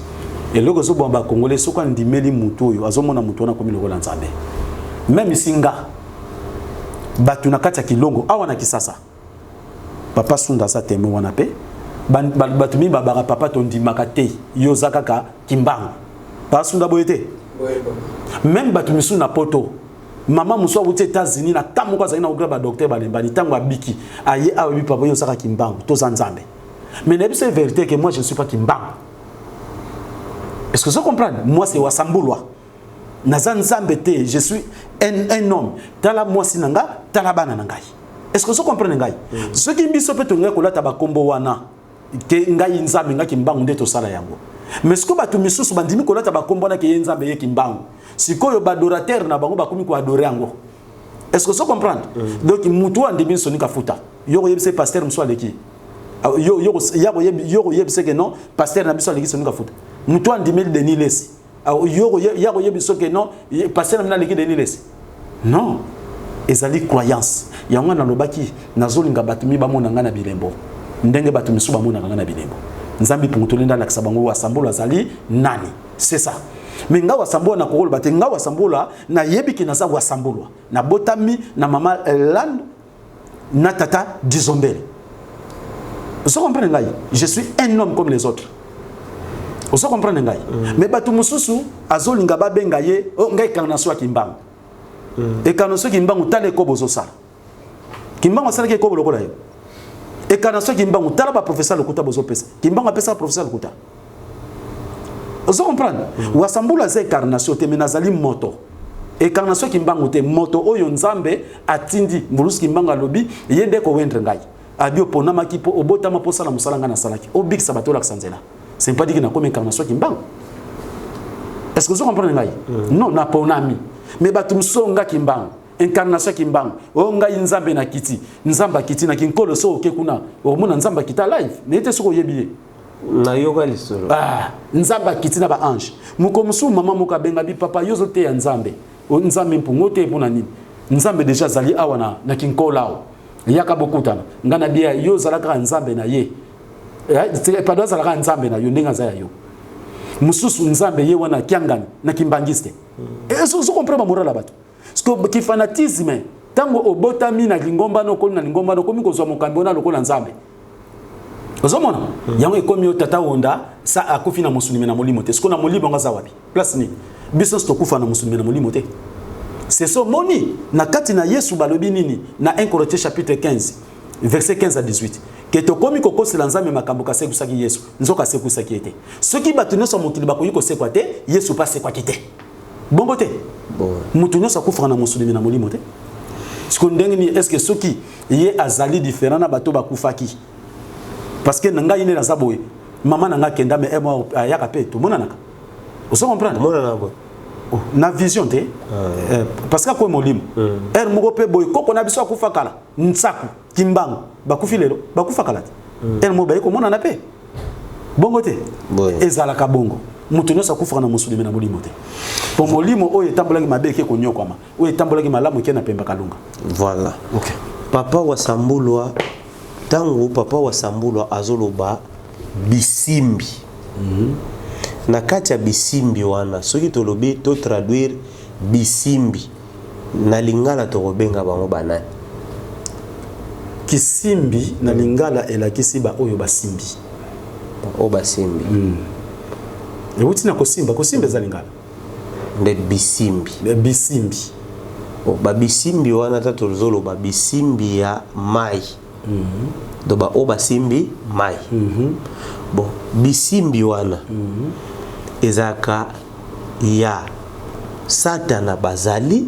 Et le gozo bomba congolais soko ndimeli mutu yo azomona mutu na komi lokola nzambe. Même singa batu na kati ya kilongo awa na kisasa. Papa sunda sa teme wana pe batu mi babara papa to ndimaka te yo zakaka kimbango. Papa sunda boyete. Même batu misu na poto. Maman muso aux États-Unis na tamu kwa zaina ogaba docteur balembani tango abiki aye awa bi papa yo zakaka kimbango to zanzambe. Mais c'est vérité que moi je ne suis pas Kimbang. Est-ce que vous comprenez? Moi c'est Wasambulwa. Nazan Zambete, je suis un homme. Tala moi sinanga, tala bana nangai. Est-ce que vous comprenez ngai? Ce qui me sope tonga kola tabakombo wana ke ngai nzambe nga Kimbang ndeto sala yango. Mais ce que batu misusu bandimi kola tabakombo na ke nzambe ye Kimbang. Sikoyo badorateur na bango bakomi ko adorer yango. Est-ce que vous comprenez? Donc mutu andimi sonika futa. Yo yebse pasteur mso aleki. Yo yebise que non pasteur na biso aleki sonika futa mutu andimeli Denis Lesi yo yebise que non pasteur na aleki Denis Lesi non ezali croyance yango na lobaki nazolinga batumi bamona ngana bilembo ndenge batumi su bamona ngana bilembo nzambi pungutolinda na kisabango wasambolo azali nani c'est ça mais nga wasambolo na kokolo bate nga wasambolo na yebiki na za wasambolo na botami na mama land na tata Dizombele. Vous comprenez? Je suis un homme comme les autres. Vous comprenez? Mais batu mususu azolinga babenga ye ngai kana so kimbango. Et kana so kimbango tale ko bozosa. Kimbango sala ke ko lokola yo. Et kana so kimbango tala ba professeur lokuta bozo pesa. Kimbango pesa professeur lokuta. Vous comprenez? Wasambula ze incarnation te menazali moto. Et kana so kimbango te moto oyo nzambe atindi mbuluski kimbango lobi yende ko wendre ngai. Abio ponama ki po obotama po sala musala ngana salaki obik sabato la ksanzela c'est pas dit que na comme incarnation kimbango. Est-ce que vous comprenez ngai? Non na ponami mais batum songa kimbango incarnation kimbango o ngai nzambe na kiti nzamba kiti na kinkolo so ke kuna o mona nzamba kita live nete soko yebiye na yoga lisoro nzamba kiti na ba ange mukomsu mama mukabenga bi papa yozo te ya nzambe o nzambe mpungo te pona nini nzambe déjà zali awana na kinkolao yaka bokutana ngana bia yo zalaka nzambe na ye pas do zalaka nzambe na yo ndenga za yo mususu nzambe ye wana kiangani na kimbangiste est-ce que vous comprenez moral la bato parce que ki fanatisme tango obotami na lingomba no kolina lingomba no komi kozwa mokambi na lokola nzambe ozomona yango ekomi yo tata Wanda sa akufi na musulimi na molimo te ce qu'on a molimo ngaza wapi place ni biso stokufa na musulimi na molimo te. C'est ce moni na kati na Yesu balobi nini na 1 Corinthiens chapitre 15 verset 15 à 18 que to komi koko selanzame makambo ka sekusaki Yesu nzoka sekusaki ete soki batuno so mokili bakoyi ko sekwa te Yesu pa sekwa kite bongo te mutuno sa kufra na musulimi na molimo te skondenge ni est-ce que soki ye azali différent na bato bakufaki parce que nanga ine na zaboye mama nanga kenda me emo ayaka pe to monanaka vous comprenez monana bo na vision te parce que quoi molimo moko pe boy koko na biso akufa kala nsaku kimbango bakufi lelo bakufa kala te mo baye ko mona na pe bongo te ezala ka bongo mutu nyosa kufa na musulimi na molimo te po molimo oyo tambolaki mabeke ko nyokoma oyo tambolaki malamu ke na pemba kalunga voilà. OK papa wa sambulwa tango papa wa sambulwa azoloba bisimbi. Na kati ya bisimbi wana soki tolobi to traduire bisimbi na lingala tokobenga bango banani? Kisimbi na lingala elakisi ba oyo basimbi. O basimbi. Euti na kosimba za lingala. Nde bisimbi. Bisimbi. O ba bisimbi wana ta tozolo ba bisimbi ya mai. Do ba o basimbi mai. Bon, bisimbi wana ezaka ya Satana bazali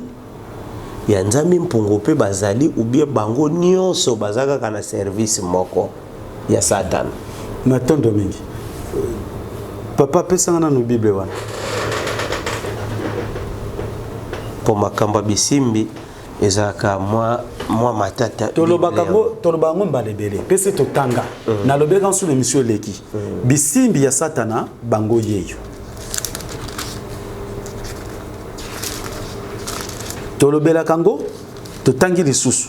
ya nzambi mpungu pe bazali ubie bango nyonso bazaka kana service moko ya Satana. Matondo mingi. Papa pesa ngana no Bible wana. Po makamba bisimbi ezaka mwa matata. Tolobango mbalebele. Pese totanga. Na lobeka nsu le monsieur leki. Bisimbi ya Satana bango yeyo. Tolobela kango totangi lisusu.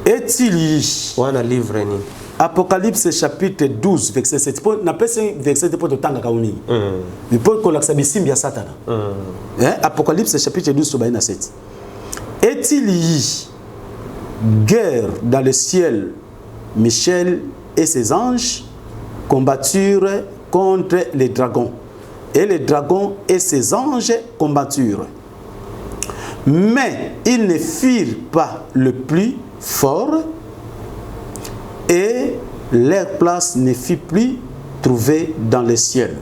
Etili wana livre ni Apocalypse chapitre 12 verset 7. Po na pese verset po totanga kauni. Po ko laksa bisimbi ya Satana. Apocalypse chapitre 12 soba na 7. Est-il guerre dans le ciel? Michel et ses anges combatturent contre les dragons. Et les dragons et ses anges combatturent. Mais ils ne firent pas le plus fort et leur place ne fut plus trouvée dans le ciel.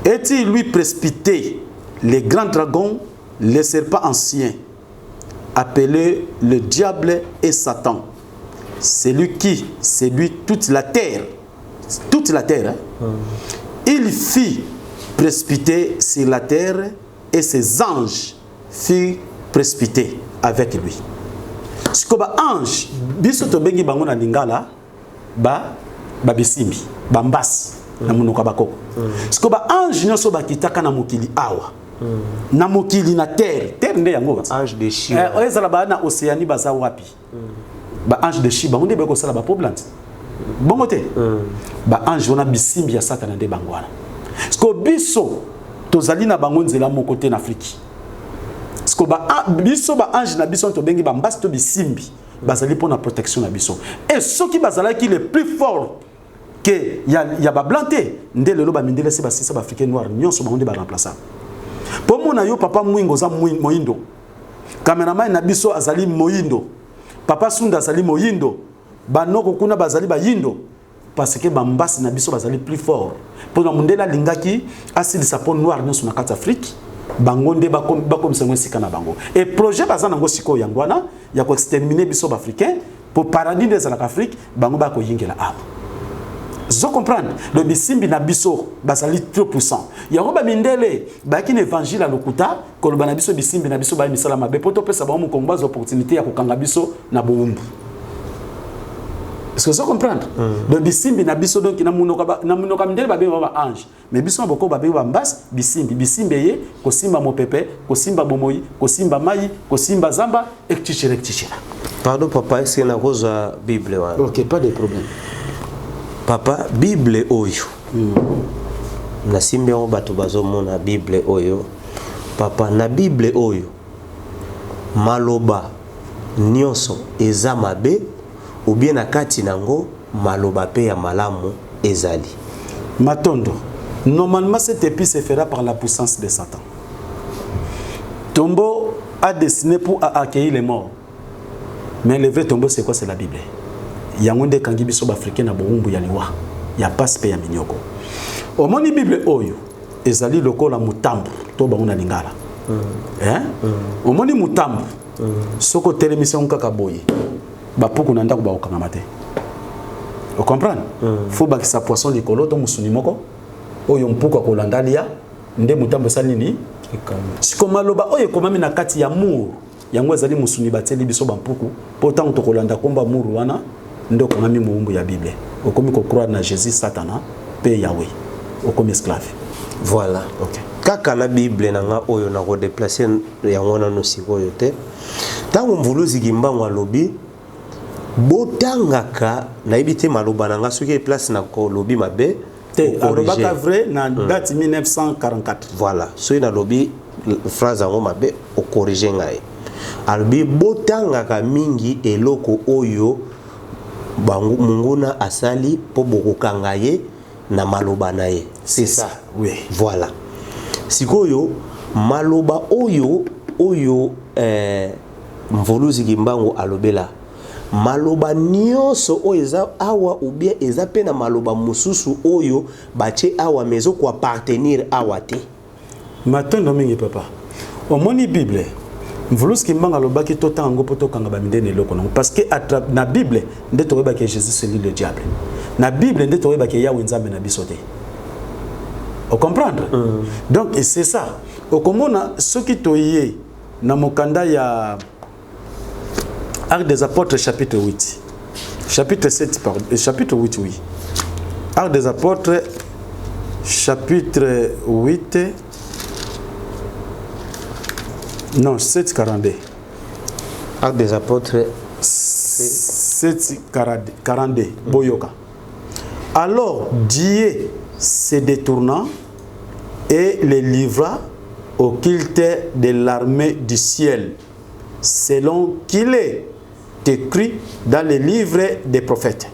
Et-il lui précipité les grands dragons, les serpents anciens, appelé le diable et Satan, celui qui séduit toute la terre, hein? Il fit précipiter sur la terre et ses anges furent précipités avec lui. Ce que ba ange, biso to bengi bango na lingala, ba bisimbi, ba mbasi na munoko bakoko. Ce que ba ange nyoso bakitaka na mokili awa. Na mokili na terre nde yango ange de Shiba ezala ba na océanie baza wapi ba ange de Shiba nde beko sala ba poblante bongo te ba ange wana bisimbi ya Satana nde bangwana sko biso tozali na bango nzela moko te na Afrique sko ba biso ba ange na biso to bengi ba mbasi to bisimbi bazali pona protection na biso et soki bazala ki le plus fort que ya ba blanté nde lelo ba mindele se ba sisa ba africain noir nyonso bango nde ba remplaçable. Pour mon ayo papa mwingo za moyindo. Cameraman na biso azali moyindo. Papa Sunda azali moyindo. Banoko kuna bazali ba yindo parce que bambasi na biso bazali plus fort. Pour mundela lingaki asili sapon noir nyoso na kati Afrique. Bango nde bakomisa ngosika na bango. Et projet bazana ngo siko yangwana ya ko exterminer biso ba africain pour paradis des Afrique bango ba ko yingela abo. Zo comprendre le bisimbi na biso basali trop puissant yango ba mindele ba ki évangile à lokuta ko lo bana biso bisimbi na biso ba misala mabe poto pesa ba mu komba zo opportunité ya kokanga biso na boumbu. Est-ce que zo comprendre le bisimbi na biso donc na munoka mindele ba be ba ange mais biso boko ba be ba mbas bisimbi ye ko simba mopepe ko simba bomoyi ko simba mai ko simba zamba ektichira. Pardon papa, est-ce que na cause Bible wa? OK, pas de problème. Papa, Bible oyo. Na simbi yango bato bazomona Bible oyo. Papa, na Bible oyo. Maloba nyonso eza mabe ou bien na kati nango maloba pe ya malamu ezali. Matondo. Normalement cette épice se fera par la puissance de Satan. Tombeau a destiné pour accueillir les morts. Mais le vrai tombeau c'est quoi? C'est la Bible. Yangonde kangi biso africain na boumbu ya liwa ya paspe ya minyoko omoni Bible oyo ezali lokola mutambu to bango na lingala omoni mutambu soko télémission kaka boye bapuku na ndako ba okanga mate o comprendre faut ba sa poisson likolo to musuni moko oyo mpuka ko landalia nde mutambu sali ni siko maloba oyo komami na kati ya mur yango ezali musuni bateli biso bampuku pourtant to kolanda komba muru wana ndo komami muumbu ya Bible okomi ko croire na Jésus Satana pe Yahweh okomi esclave. Voilà. OK. Kaka na Bible nanga oyo na ko déplacer yango na nosiko yote tango mvuluzi kimbango alobi botangaka nayebi te maloba na nga soki place na kolobi mabe te alobaka vrai na date 1944. Voilà, soki nalobi phrase yango mabe okorige ngai alobi botangaka mingi eloko oyo bangu munguna asali po bokokanga ye na maloba na ye. C'est ça. Oui. Voilà. Sikoyo maloba oyo mvoluzi kimbango alobela maloba nyonso oyo eza awa ou bien eza pe na maloba mususu oyo bache awa mezo ko appartenir awa te. Matondo mingi papa. Omoni Bible. Mvoluzi kimbango alobaki totango po tokanga ba mindene eloko nango parce que na Bible nde toyeba que Jésus c'est lui le diable. Na Bible nde toyeba que Yahweh nzambe na biso te. Au comprendre? Donc et c'est ça. Au komona soki toyé na mokanda ya Actes des Apôtres chapitre 8. Chapitre 7 pardon, chapitre 8 oui. Actes des Apôtres chapitre 8 non 7:42. Actes des Apôtres 7:42 Boyoka. Alors Dieu se détourna et les livra au culte de l'armée du ciel, selon qu'il est écrit dans les livres des prophètes.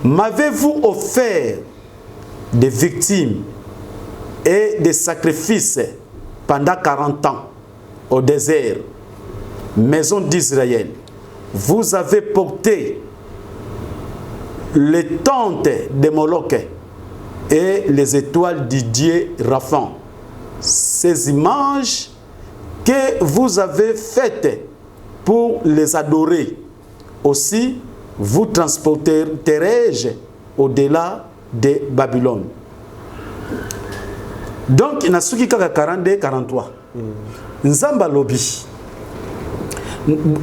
M'avez-vous offert des victimes et des sacrifices pendant 40 ans au désert, maison d'Israël? Vous avez porté les tentes de Moloch et les étoiles du dieu Raphan. Ces images que vous avez faites pour les adorer. Aussi, vous transporterez-je au-delà de Babylone. Donc, il y a 42-43. Nzamba lobi.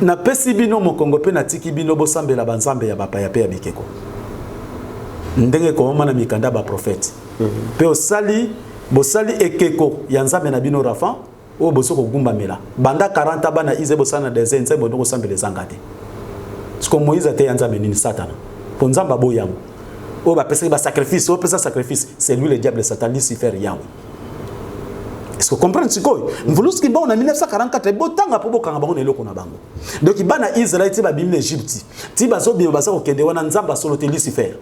Na pesi bino mokongo pe na tiki bino bosambela banzambe ya bapaya pe ya bikeko. Ndenge komoma na mikanda ba prophète. Pe osali bosali ekeko ya nzambe na bino Raphan o bosoko gumba mela. Banda 40 bana ize bosana des nzambe bondo kosambela zangate. Siko Moïse te nzambe ni Satan. Po nzamba boyango. O ba pesa ba sacrifice, o pesa sacrifice, c'est lui le diable Satan Lucifer Yahweh. Est-ce que vous comprenez ce que Mvoluzi kimbango na 1944 botanga po bokanga bango na eloko na bango. Donc bana Israël ti ba bimi na Egypte. Ti ba so bima ba sa ko kende wana nzamba solo te Lucifer.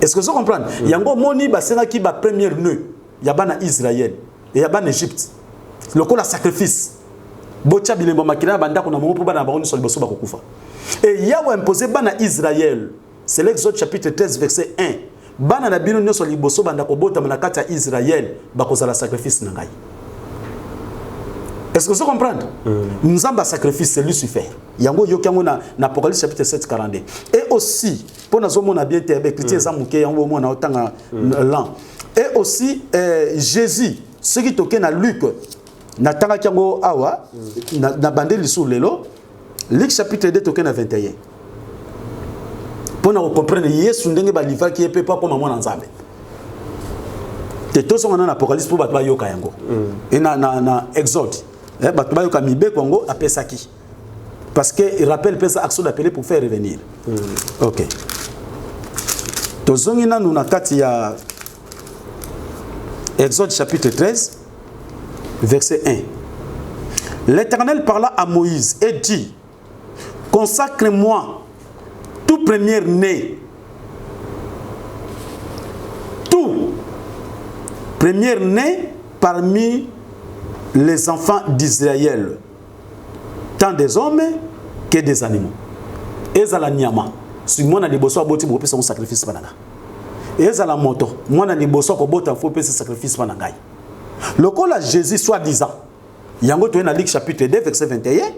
Est-ce que vous comprenez? Yango moni ba senga ki ba premier nœud ya bana Israël et ya bana Egypte. Lokola sacrifice. Bocha bilembo makina banda ko na mongo po bana bango so liboso ba kokufa. Et Yahweh imposé bana Israël. C'est l'Exode chapitre 13 verset 1. Bana na bino nyoso liboso banda ko bota na kati ya Israël ba kozala sacrifice na ngai. Est-ce que vous comprenez? Nzamba sacrifice c'est Lucifer. Yango yokango na Apocalypse chapitre 7:42. Et aussi pour na zomo na bien te avec chrétien za muke yango mo na otanga lan. Et aussi Jésus ce qui toke na Luc na tanga kango awa na bandeli sur lelo Luc chapitre 2 toke na 21. Pour nous comprendre Yesu ndenge ba livre qui est pas comme moi dans Nzambe. Te to so na Apocalypse pour ba yoka yango. Et na Exode bato bayoka mibe kongo apesaki parce que il rappelle pesa action d'appelé pour faire revenir. OK. Tozongi na nous na kati ya Exode chapitre 13 verset 1. L'Éternel parla à Moïse et dit: consacre-moi tout premier-né. Tout premier-né parmi les enfants d'Israël, tant des hommes que des animaux. Ezala nyama, si moi na liboso aboti bo pesa sacrifice bananga. Ezala moto, moi na liboso ko bota fo pesa sacrifice bananga. Lokola Jésus soi-disant, yango to na Luc chapitre 2 verset 21.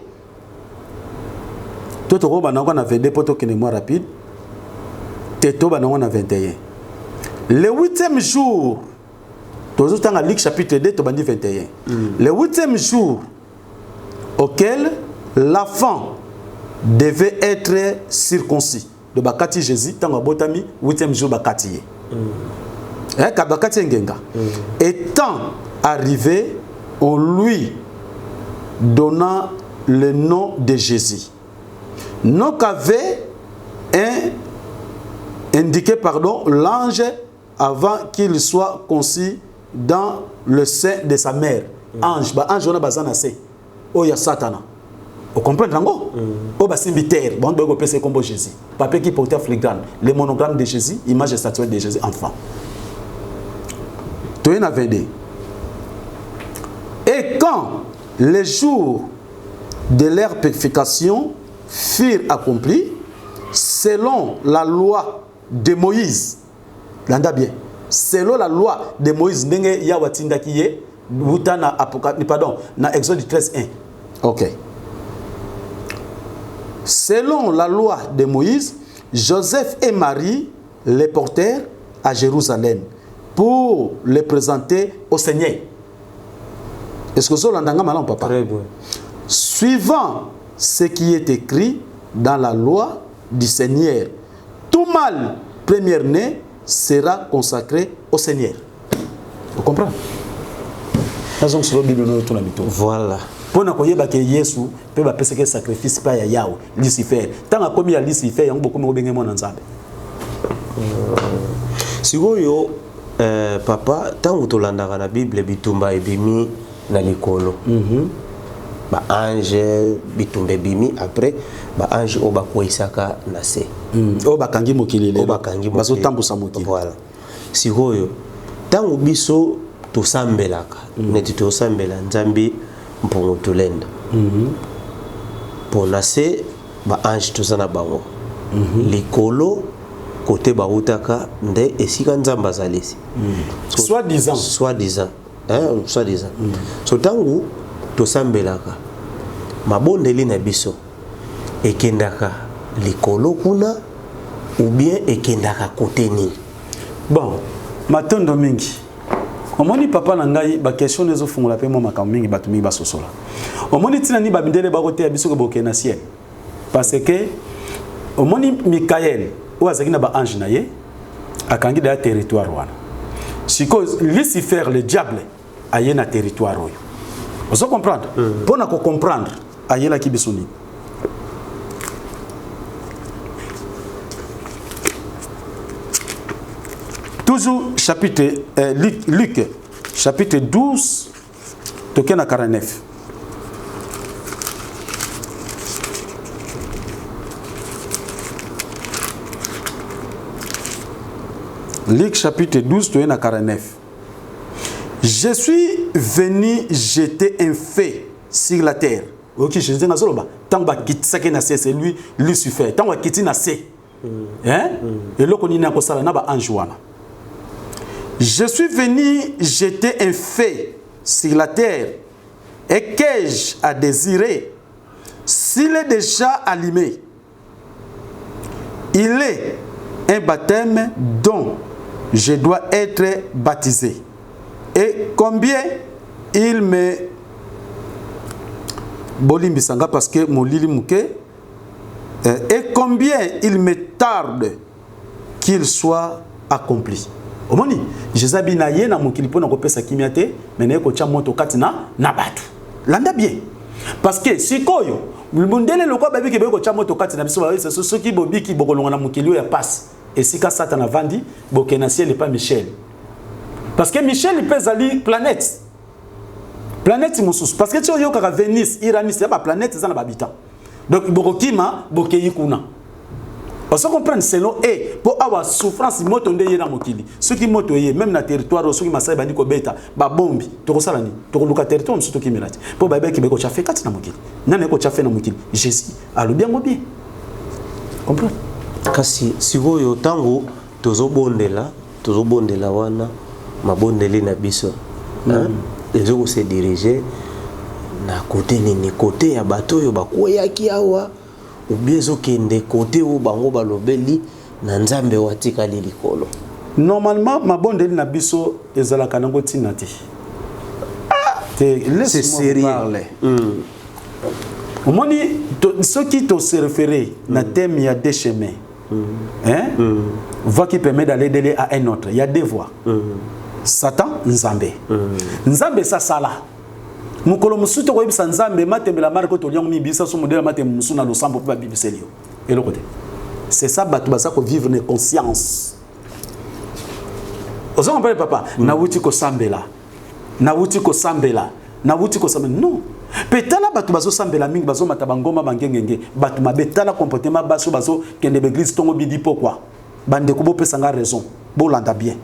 Toto ko bananga na 22 poto kene moi rapide. Teto bananga na 21. Le 8e jour dans Luc chapitre 2, 21. Le 8e jour auquel l'enfant devait être circoncis. De Bakati Jésus, tant que Botami, 8e jour Bakati. Étant arrivé, on lui donna le nom de Jésus. Non qu'avait indiqué l'ange avant qu'il soit conçu dans le sein de sa mère. Ange, ange on a besoin de oh ya Satana. Vous comprenez l'ango? Oh bah c'est militaire. Bon on peut c'est comme Jésus. Papier qui portait filigrane, le monogramme de Jésus, image statuette de Jésus enfant. Tout est avéré. Et quand les jours de leur purification furent accomplis, selon la loi de Moïse, l'anda bien, selon la loi de Moïse, ndenge ya watinda kiye, wuta na pardon, na Exode 13:1. OK. Selon la loi de Moïse, Joseph et Marie les portèrent à Jérusalem pour les présenter au Seigneur. Est-ce que vous l'entendez maintenant, papa? Très bien. Suivant ce qui est écrit dans la loi du Seigneur, tout mâle premier-né sera consacré au Seigneur. Vous comprenez? Voilà. Pour ne pas que Yesu peut pas passer sacrifice pas ya Yahweh Lucifer. Tant a commis à Lucifer, on beaucoup me benga mon ensemble. Sikoyo papa tant utolandaka na Bible bitumba ebimi na likolo. Ba ange bitumba ebimi après ba ange oba koisaka na se. Oba kangi mokili le. Oba kangi baso tambusa mokili. Voilà. Sikoyo tant biso to sambelaka. Neti to sambela nzambi mpongo tulenda. Pona se ba ange to sana bango. Likolo côté bautaka nde esika nzamba zalisi. Soi-disant. Soi-disant. Soi-disant. So tangu to sambelaka mabondeli na biso ekendaka likolo kuna ou bien ekendaka côté ni. Bon, matondo mingi. Omoni papa na ngai ba question nezo fungola pe mo makambo mingi batu mingi basosola. Omoni tina ni ba bindele ba kote ya biso ko bokena ciel. Parce que omoni Michael ou azaki na ba ange na ye akangi da territoire wana. Siko Lucifer le diable aye na territoire oyo. Vous comprendre? Pour na ko comprendre aye la kibisoni. Toujours chapitre Luc chapitre 12 tokena 49. Luc chapitre 12 tokena 49. Je suis venu jeter un feu sur la terre. OK, je dis nazoloba tant ba kitsake na c'est lui Lucifer. Tant ba kiti na c'est. Hein? Et loko ni na ko sala na ba ange wana. Je suis venu jeter un feu sur la terre et qu'ai-je à désirer s'il est déjà allumé? Il est un baptême dont je dois être baptisé. Et combien il me bolimbisanga parce que mon lili muke et combien il me tarde qu'il soit accompli. Omoni Jézabi na ye na mokili pona ko pesa kimiate mena ko tia moto katina na batu. Landa bien. Parce que sikoyo mundele lokwa babi ke ko tia moto katina biso ba c'est ceux qui bobiki bokolonga na mokili ya passe et sika Satan vandi bokena ciel et pas Michel. Parce que Michel il pèse ali planète. Planète mususu parce que tu yo ka Vénus, Uranus, c'est pas planète ça na habitant. Donc bokokima bokeyi kuna. On se comprend selon et pour avoir souffrance moto ndeye na mokili. Ceux qui moto yé même na territoire ceux qui masai bandi ko beta ba bombi to ko sala ni to ko luka territoire musuto ki mirati. Pour ba be ki be ko chafe kati na mokili. Nane ko chafe na mokili. Jésus alo bien bien. Comprends? Kasi sikoyo tango tozobondela wana mabondeli na biso. Ezo ko se diriger na côté ni côté ya bato yo bakoya ki awa. Ou bien kende côté où bango balobeli na nzambe watika likolo. Normalement mabondeli na biso ezalaka nango tinati. C'est sérieux. Au moins ceux qui te se référer na thème il y a deux chemins. Voie qui permet d'aller d'aller à un autre. Il y a deux voies. Satan, Nzambe. Nzambe ça sala. mukolo musuto ko yebisa nzambe matembela marko to liang mi bisa so modèle matem musuna lo sambo pa bibiselio et le côté c'est ça batu basa ko vivre ne conscience ozo comprenez papa na wuti ko sambela na wuti ko sambela na wuti ko sambela non petala batu bazo sambela mingi bazo mataba ngoma bangengenge batu mabetala comportement baso bazo kende l'église tongo bidi pourquoi bande ko bo pesanga raison bo landa bien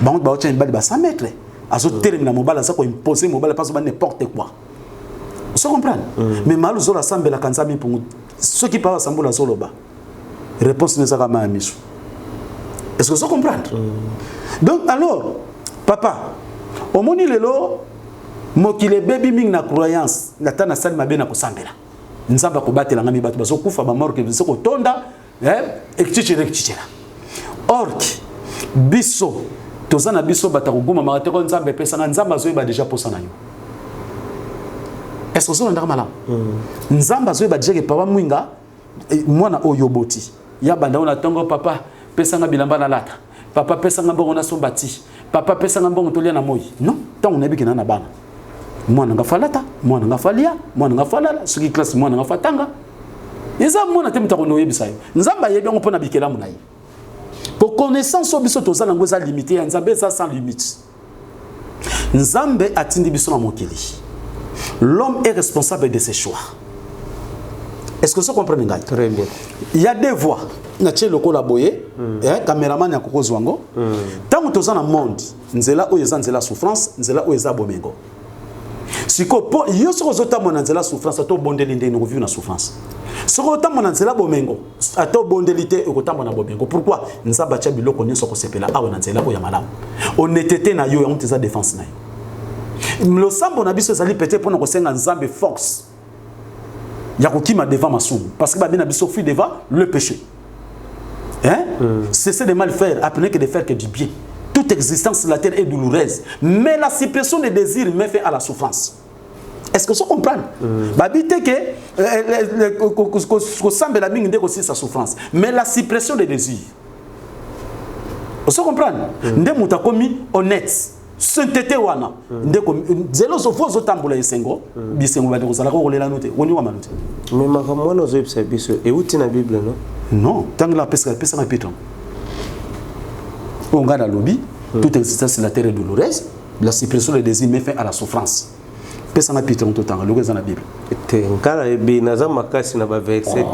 bango ba otchen bali ba 100 mètres azo terminer mobile ça ko imposer mobile pas ba n'importe quoi vous comprenez mais malu zo la sambela kanzami pour ceux qui parlent sambola zoloba réponse ne sera pas misu est-ce que vous comprenez donc alors papa au moni lelo mokile baby ming na croyance natana sali mabe na kosambela nzamba ko batela ngami batu bazo kufa ba mort que biso ko tonda ekchichira orki biso tozana biso batakuguma marateko nzambe pesa na nzamba zo ba déjà posana yo est-ce que vous ndaka malam nzamba zo ba déjà ke papa mwinga mwana oyoboti ya banda ona tongo papa pesa nga bilamba na lata papa pesa nga mbongo na sombati papa pesa nga mbongo tolia na moyi non tant on ebiki na bana mwana nga falata mwana nga falia mwana nga falala soki classe mwana nga fatanga eza mwana temta ko noyebisa yo nzamba yebi ngo pona bikela muna yi pour connaissance obiso tozala ngo za limité ya nzambe za sans limite nzambe atindi biso na mokili l'homme est responsable de ses choix. Est-ce que vous comprenez? Très bien. Il y a des voies. Il y a des collaborer, caméraman ya kokos wango. Tant que tu es dans le monde, nzela o yeza nzela souffrance, nzela o yeza bomengo. Siko po yo so zota mona nzela souffrance to bondeli ndeni ko vivre na souffrance. Soko ta mona nzela bomengo, ato bondelité ko ta mona bomengo. Pourquoi? Nzaba cha biloko nyoso ko sepela awa na nzela o ya malamu. Honnêteté na yo ya muteza défense na yo. Le sambo na biso ezali peut-être pour nous senga nzambe force. Ya kokima devant masumu parce que ba bina biso fuit devant le péché. Hein? Cessez de mal faire, apprenez que de faire que du bien. Toute existence sur la terre est douloureuse, mais la suppression des désirs met fin à la souffrance. Est-ce que vous comprenez? Ba bité que ko sambe la mingi ndeko sa souffrance, mais la suppression des désirs. Vous comprenez? Nde mutakomi honnête. Sainteté wana ndeko zelo zo fozo tambola esengo bisengo ba ndeko sala ko kolela note woni wa manute mais makamwana ozo epsa biso e uti na bible non tant la pesa na pétron on garde lobby toute existence sur la terre est douloureuse la suppression des désirs met fin à la souffrance pesa na pétron tout temps le na bible te ngala ebi naza makasi na ba verset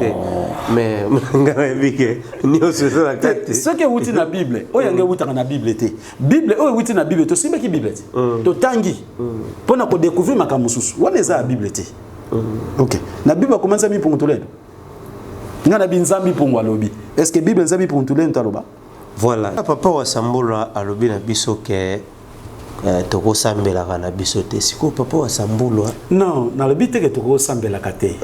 mais ngala ebi ke nyoso za kati ce que uti na bible o yange utaka na bible te bible o uti na bible to simba ki bible te to tangi pona ko découvrir makamususu wana za bible te OK na bible commence mi pour tolendo ngana binzambi pour walobi est-ce que bible nzambi pour tolendo taloba voilà papa wa sambola alobi na biso ke toko sambela kana biso te siko papa wa sambulwa non na le bite ke toko sambela kate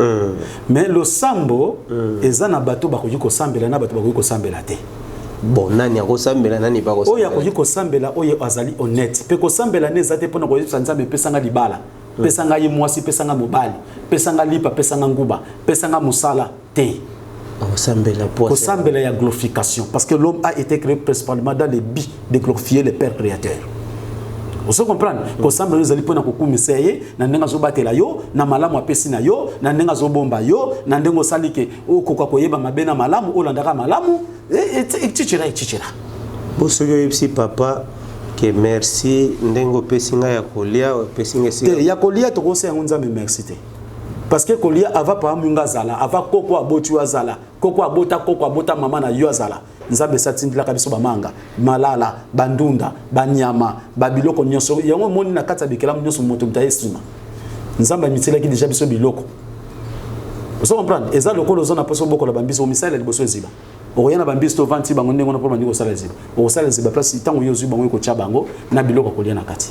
mais le sambo ezana bato ba ko sambela na bato ba ko sambela te bon nani ako sambela nani ba ko sambela oya ko sambela oya azali honnête pe ko sambela ne zate pona ko nzambe pesanga libala pesanga ye mwasi pesanga mobali pesanga lipa pesanga nguba pesanga musala te ko sambela ya glorification parce que l'homme a été créé principalement dans le but de glorifier le Père créateur. Vous comprenez? Ko sambela ezali pona ko kumiseye na ndenga zo batela yo na malamu apesi na yo na ndenga zo bomba yo na ndengo salike o ko koyeba mabena malamu o landaka malamu chichira. Bosoyo yipsi papa que merci ndengo pesinga ya kolia pesinga singa ya kolia to conseil nzambe merci te parce que kolia ava pa munga zala ava koko abotu azala koko abota mama na yo azala nzambe satindila kabiso bamanga malala bandunda banyama babiloko nyonso yango moni na kata bikela nyonso moto mtaesima nzambe mitela ki déjà biso biloko vous comprenez eza lokolo zona poso boko la bambiso misala liboso eziba oyana bambiso to vanti bango ndengo na problème ndiko sala eziba o sala eziba place tango yozu bango ko chabango na biloko kolia na kati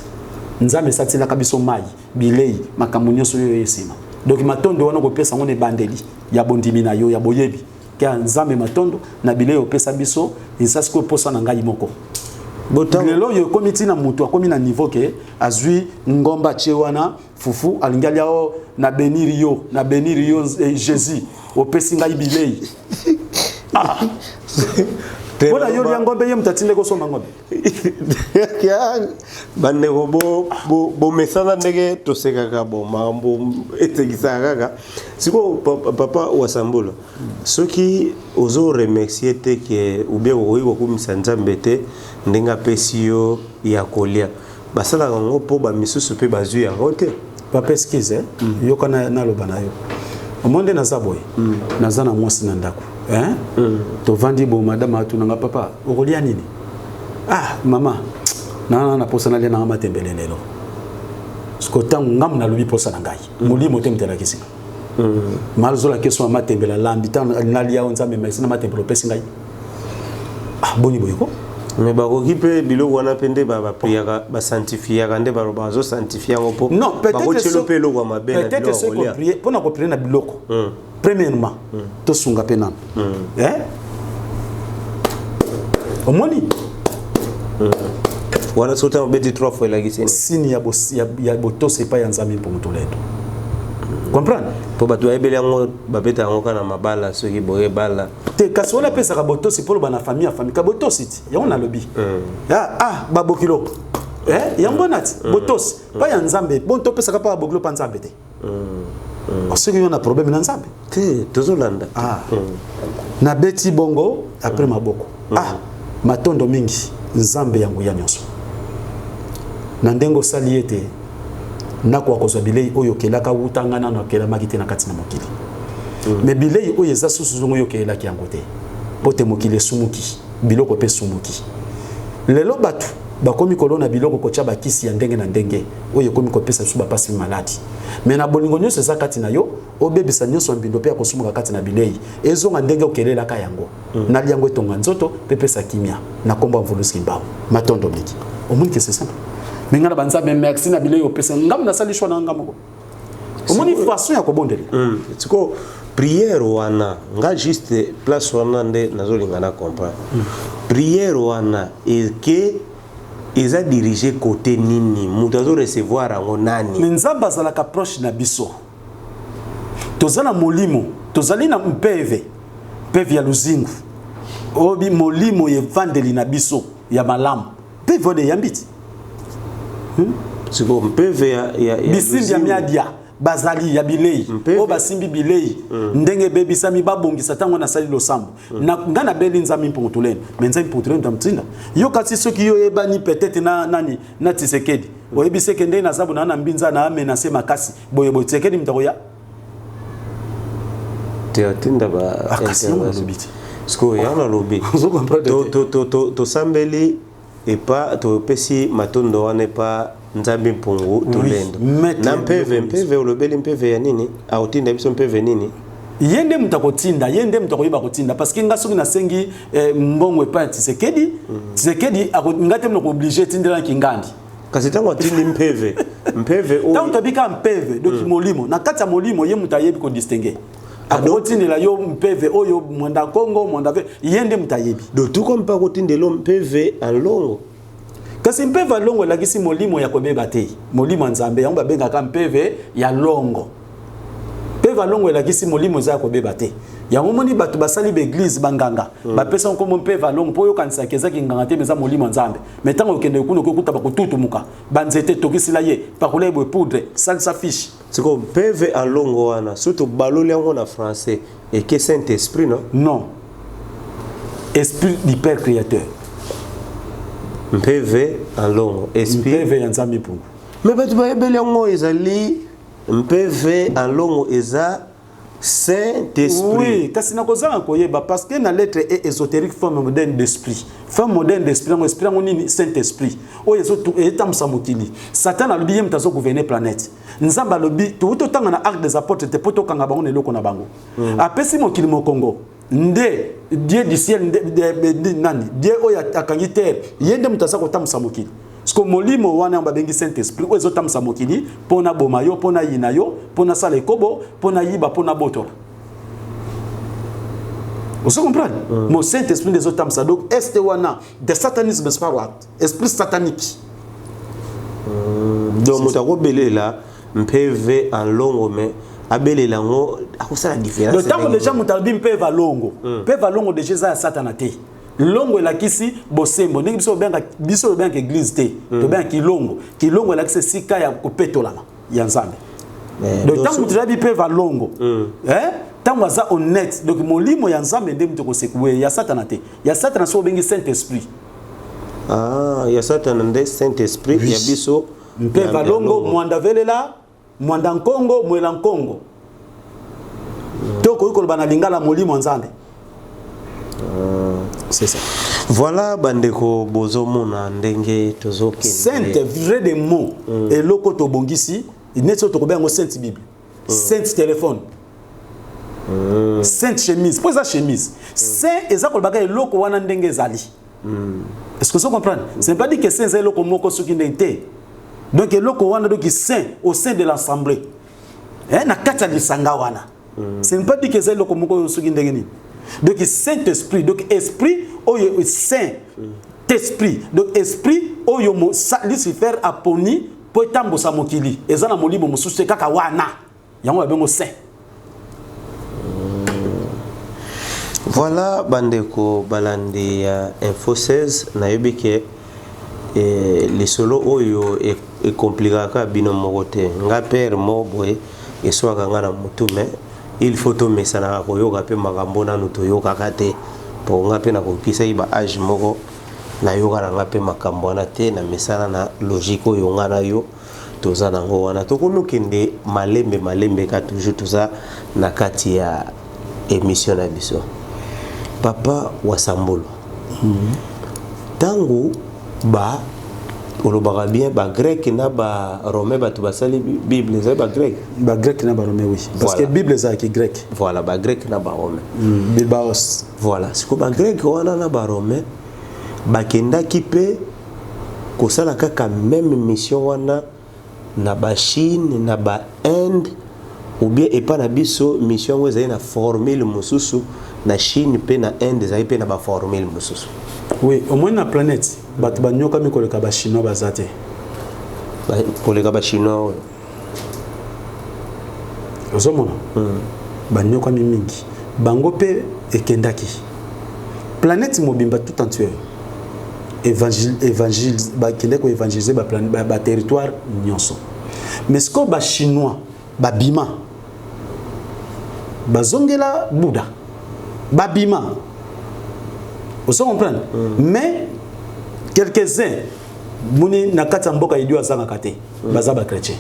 nzambe satindila kabiso mai bilei makambo nyonso yo esima donc matondo wana ko pesa ngone bandeli ya bondimi na yo ya boyebi ka nzambe matondo na bilei opesa biso insasi ko posa na ngai moko lelo yo komiti na mutu akomi na niveau ke azui ngomba chewana fufu alingali yao na benir yo Jésus opesi ngai bilei Bona yo ya ngombe ye mtatinde ko soma ngombe. Ya bande bo mesana ndege to sekaka bo mambo etekisa kaka. Siko papa wasambula. Soki ozo remercier te ke ubie oyibo kumisa nzambe te ndenga pesio ya kolia. Basala ngo po ba misusu pe bazu ya ngote. Papa excuse yo kana na loba na yo. Omonde na zaboy. Nazana mwasi na ndako. To vandi bo madame atunanga papa okolia nini? Ah mama na posa na lena matembele lelo. Sko tangu ngam na lubi posa na ngai. Mulimo temtela kisinga. Malzo la question matembele lambi tan na lia onzambe mais na matembele pesi ngai. Ah boni boyiko. Mais bako kipe bilo wana pende ba priya ba sanctifier nde ba bazo sanctifier ngopo. Non, peut-être ce pelo kwa mabena. Peut-être ce qu'on prier pour na ko prier na biloko. Premièrement, to sunga penan. Omoni. Wana sota mbeti 3 fois la giseni. Sini ya boto c'est pas yanzami pour mutoleto. Comprendre? Po batu ebele ngo babeta ngo kana mabala soki boye bala. Te kasola pesa ka boto c'est pour bana famille ka boto siti. Ya on a lobby. Babokilo. Yango nati botos pas yanzambe. Bon to pesa ka pa bokilo pa nzambe te. Parce que y a un problème dans Nzambe. Tozolanda. Na beti bongo après maboko. Matondo mingi Nzambe yango ya nyonso. Na ndengo saliete na kwa kozwa bilei oyo kelaka utangana na kela makite na kati na mokili. Mais bilei oyo eza susu zongo yo kela ki yango te. Pote mokili sumuki, biloko pe sumuki. Lelo batu bakomi kolona biloko ko tshaba kisi ya ndenge na ndenge oyo komi ko pesa su ba pasi maladi. Mais na bolingo nyonso eza kati na yo obebisa nyonso mbindo pe akosumuka kati na bilei ezonga ndenge okelela ka yango na liango etonga nzoto pe pesa kimia na komba mvuluski mbao matondo miki omoni que c'est ça menga na banza me merci na bilei opesa ngam na sali shona ngamoko omoni façon ya kobondela tiko prière wana nga juste place wana nde nazolinga na comprendre prière wana et que ils a dirigé côté nini mutazo recevoir ango nani nzamba zala ka proche na biso tozana molimo tozali na mpeve ya luzingu obi molimo ye vandeli na biso ya malamu peve de yambiti siko mpeve ya bisimbi ya miadia bazali ya bilei o basimbi bilei ndenge bebisa mi babongisa tango na sali losambo na ngana beli nzami mpongotuleni menza mpongotuleni tamtinda yo kasi soki yo ebani peut-être na nani na Tshisekedi oyebise kende na zabu na mbinza na amenacer makasi boye Tshisekedi mtakoya teatinda ba sko ya na lobi to sambeli et pas to pesi matondo wane pa nzambi mpungu tulendo na mpeve olobeli mpeve ya nini autinda biso mpeve nini yende mutakotinda yende mutakoyiba kotinda parce que ngasoki na sengi mbongo pa Tshisekedi ngate mno obligé tindela kingandi kasi tango atindi mpeve o tango tabika mpeve donc molimo na kati ya molimo ye mutayebi ko distinguer akotindela yo mpeve oyo mwanda Kongo mwanda ve yende mutayebi do tuko mpa kotindelo mpeve alongo kasi mpeve alongo lakisi molimo ya kobeba te molimo nzambe yango babenga ka mpeve ya longo mpeve alongo lakisi molimo za kobeba te yango moni batu basali ba église banganga bapesa nkombo mpeve alongo po yo kanisa keza kinganga te meza molimo nzambe metango okende kuno kokuta bakututumuka banzete tokisila ye pakula ebwe poudre salsa fish siko mpeve alongo wana surtout baloli yango na français et que Saint Esprit non esprit du Père créateur mpeve alongo esprit mpeve ya nzambe pungu mais batu bayebeli yango ezali mpeve alongo eza Saint-Esprit. Oui, kasi na kozanga koyeba parce que na lettre ésotérique forme moderne d'esprit. Forme moderne d'esprit, on esprit on ni Saint-Esprit. O yeso tu etamsa mokili. Satan a lobi mtazo gouverner planète. Nzamba lobi tu to tanga na arc des apôtres te poto kanga bango neloko na bango. Apesi mokili mo Congo. Nde Dieu du ciel nani Dieu oya akangi terre yende mtaza kotamsa mokili. Parce que molimo wana babengi Saint-Esprit o ezotamsa mokili pona boma yo pona yina yo pona sala ekobo pona yiba pona boto. Vous comprenez? Mon Saint-Esprit des otamsa donc est wana de satanisme spirituel, esprit satanique. Donc mutako belela mpeve en longo mais abelela ngo akosala différence. Le temps déjà mutabi mpeve longo. Mpeve longo déjà za satana te. longo elakisi bosembo ndenge biso benga église te to benga kilongo elakisi sika ya kopetolama ya nzambe donc tant que tu as dit pe va longo tant que ça honnête donc molimo ya nzambe ndenge to kosekwe ya satana te ya satana so bengi Saint Esprit ya satana nde Saint Esprit ya biso pe va longo mwanda velela mwanda nkongo mwela nkongo toko ko bana lingala molimo nzambe c'est ça. Voilà bandeko bozomona ndenge tozoke sainte vrai des mots et loko to bongisi netso to kobengo sainte bible sainte téléphone sainte chemise pour ça chemise saint eza ko baka loko wana ndenge ezali est-ce que vous comprenez c'est pas dit que saint eza loko moko soki ndenge donc loko wana donc saint au sein de l'assemblée na kata lisanga wana c'est pas dit que eza loko moko soki ndenge ni. Donc Saint-Esprit, donc esprit, oyo saint esprit, donc esprit oyo mo Lucifer aponi po tambo sa mokili. Ezana molimo mususu kaka wana. Yango abengo saint. Voilà bandeko balandi ya Info 16 na yebike les solo oyo e compliquer bino mokote. Nga père mo boy e soka ngana mutume. Il faut to mesana ko yoka pe makambo na nuto yoka kate po ngape na kopisa iba age moko na yoka na ngape makambo na te na mesana na logique yo ngana yo toza nango wana to konokende malembe ka toujours toza na kati ya émission na biso papa wasambolo tango ba olobaka bien ba grec na ba romain ba tubasali bible za ba grec na ba romain oui parce voilà. Que bible za ki grec voilà ba grec na ba romain bilbaos voilà siko ba grec wana na ba romain ba kenda kipe ko sala kaka même mission wana na ba Chine na ba Inde ou bien et pas na biso mission ngo za na formule mususu na Chine pe na Inde za pe na ba formule mususu. Oui, au moins na planète, batu banyoka mikoleka ba chinois bazate. Koleka ba chinois. Ozomona. Banyoka mingi. Bango pe ekendaki. Planète mobimba tout entier. Évangile ba kende ko évangéliser ba planète ba territoire nyonso. Mais ce que ba chinois, ba bima. Bazongela Bouddha. Ba bima. Vous comprenez? Mais quelques-uns, muni nakata mboka idio azanga kate, bazaba chrétien.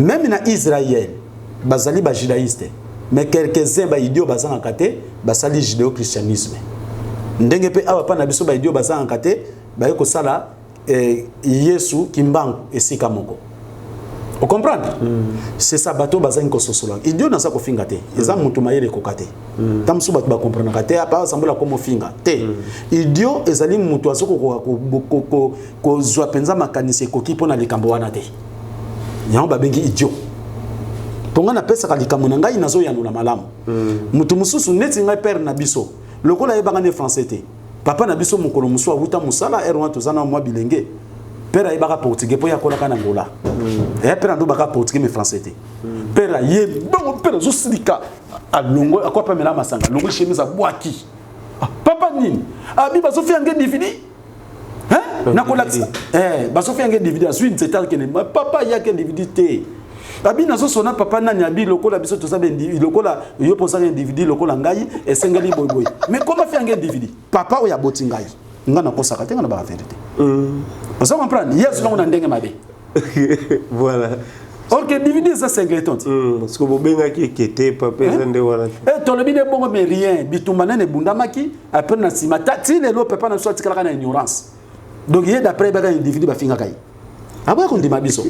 Même na Israël, bazali ba judaïste. Mais quelques-uns ba idio bazanga kate, basali judéo-christianisme. Ndenge pe awa pa na biso ba idio bazanga kate, ba yeko sala Yesu kimbangu esika moko. Vous comprenez? C'est ça bateau bazang ko sosola. Idio na sa ko finga te. Eza mutu mayele ko kate. Tamsu bato ba comprendre kate apa sambola ko mo finga te. Idio ezali mutu azoko ko zwa penza makanisi ko kipo na likambo wana te. Yango ba bengi idio. Ponga na pesa ka likambo na ngai nazo yanula malamu. Mutu mususu neti ngai père na biso. Lokola yebanga ne français te. Papa na biso mukolo musu abuta musala erwa tozana mwa bilenge. Père ibaka portugais po yakola kana ngola. Et père ndo baka portugais mais français te. Père ye bon père zo silika alongo akwa pa mela masanga longo chemise abwaki. Papa nini? Abi bazo fi ngé dividi. Hein? Nakola bazo fi ngé dividi asu c'est tel que papa ya ke dividi te. Abi nazo sona papa nani abi lokola biso to sabe lokola yo posa ngé dividi lokola ngai esengeli boy. Mais comment fi ngé dividi? Papa o ya boti ngai. Ngana kosaka te ngana ba vérité. Vous comprenez? Yes, on a ndenge mabe. Voilà. Or que diviser ça c'est ingléton. Parce que bobenga ki ekete papa zende wana. Tolobi de bongo mais rien, bitumana ne bundamaki après na simata ti le lo papa na so tikala na ignorance. Donc il d'après ba individu ba finga kai. Aba ko ndima biso.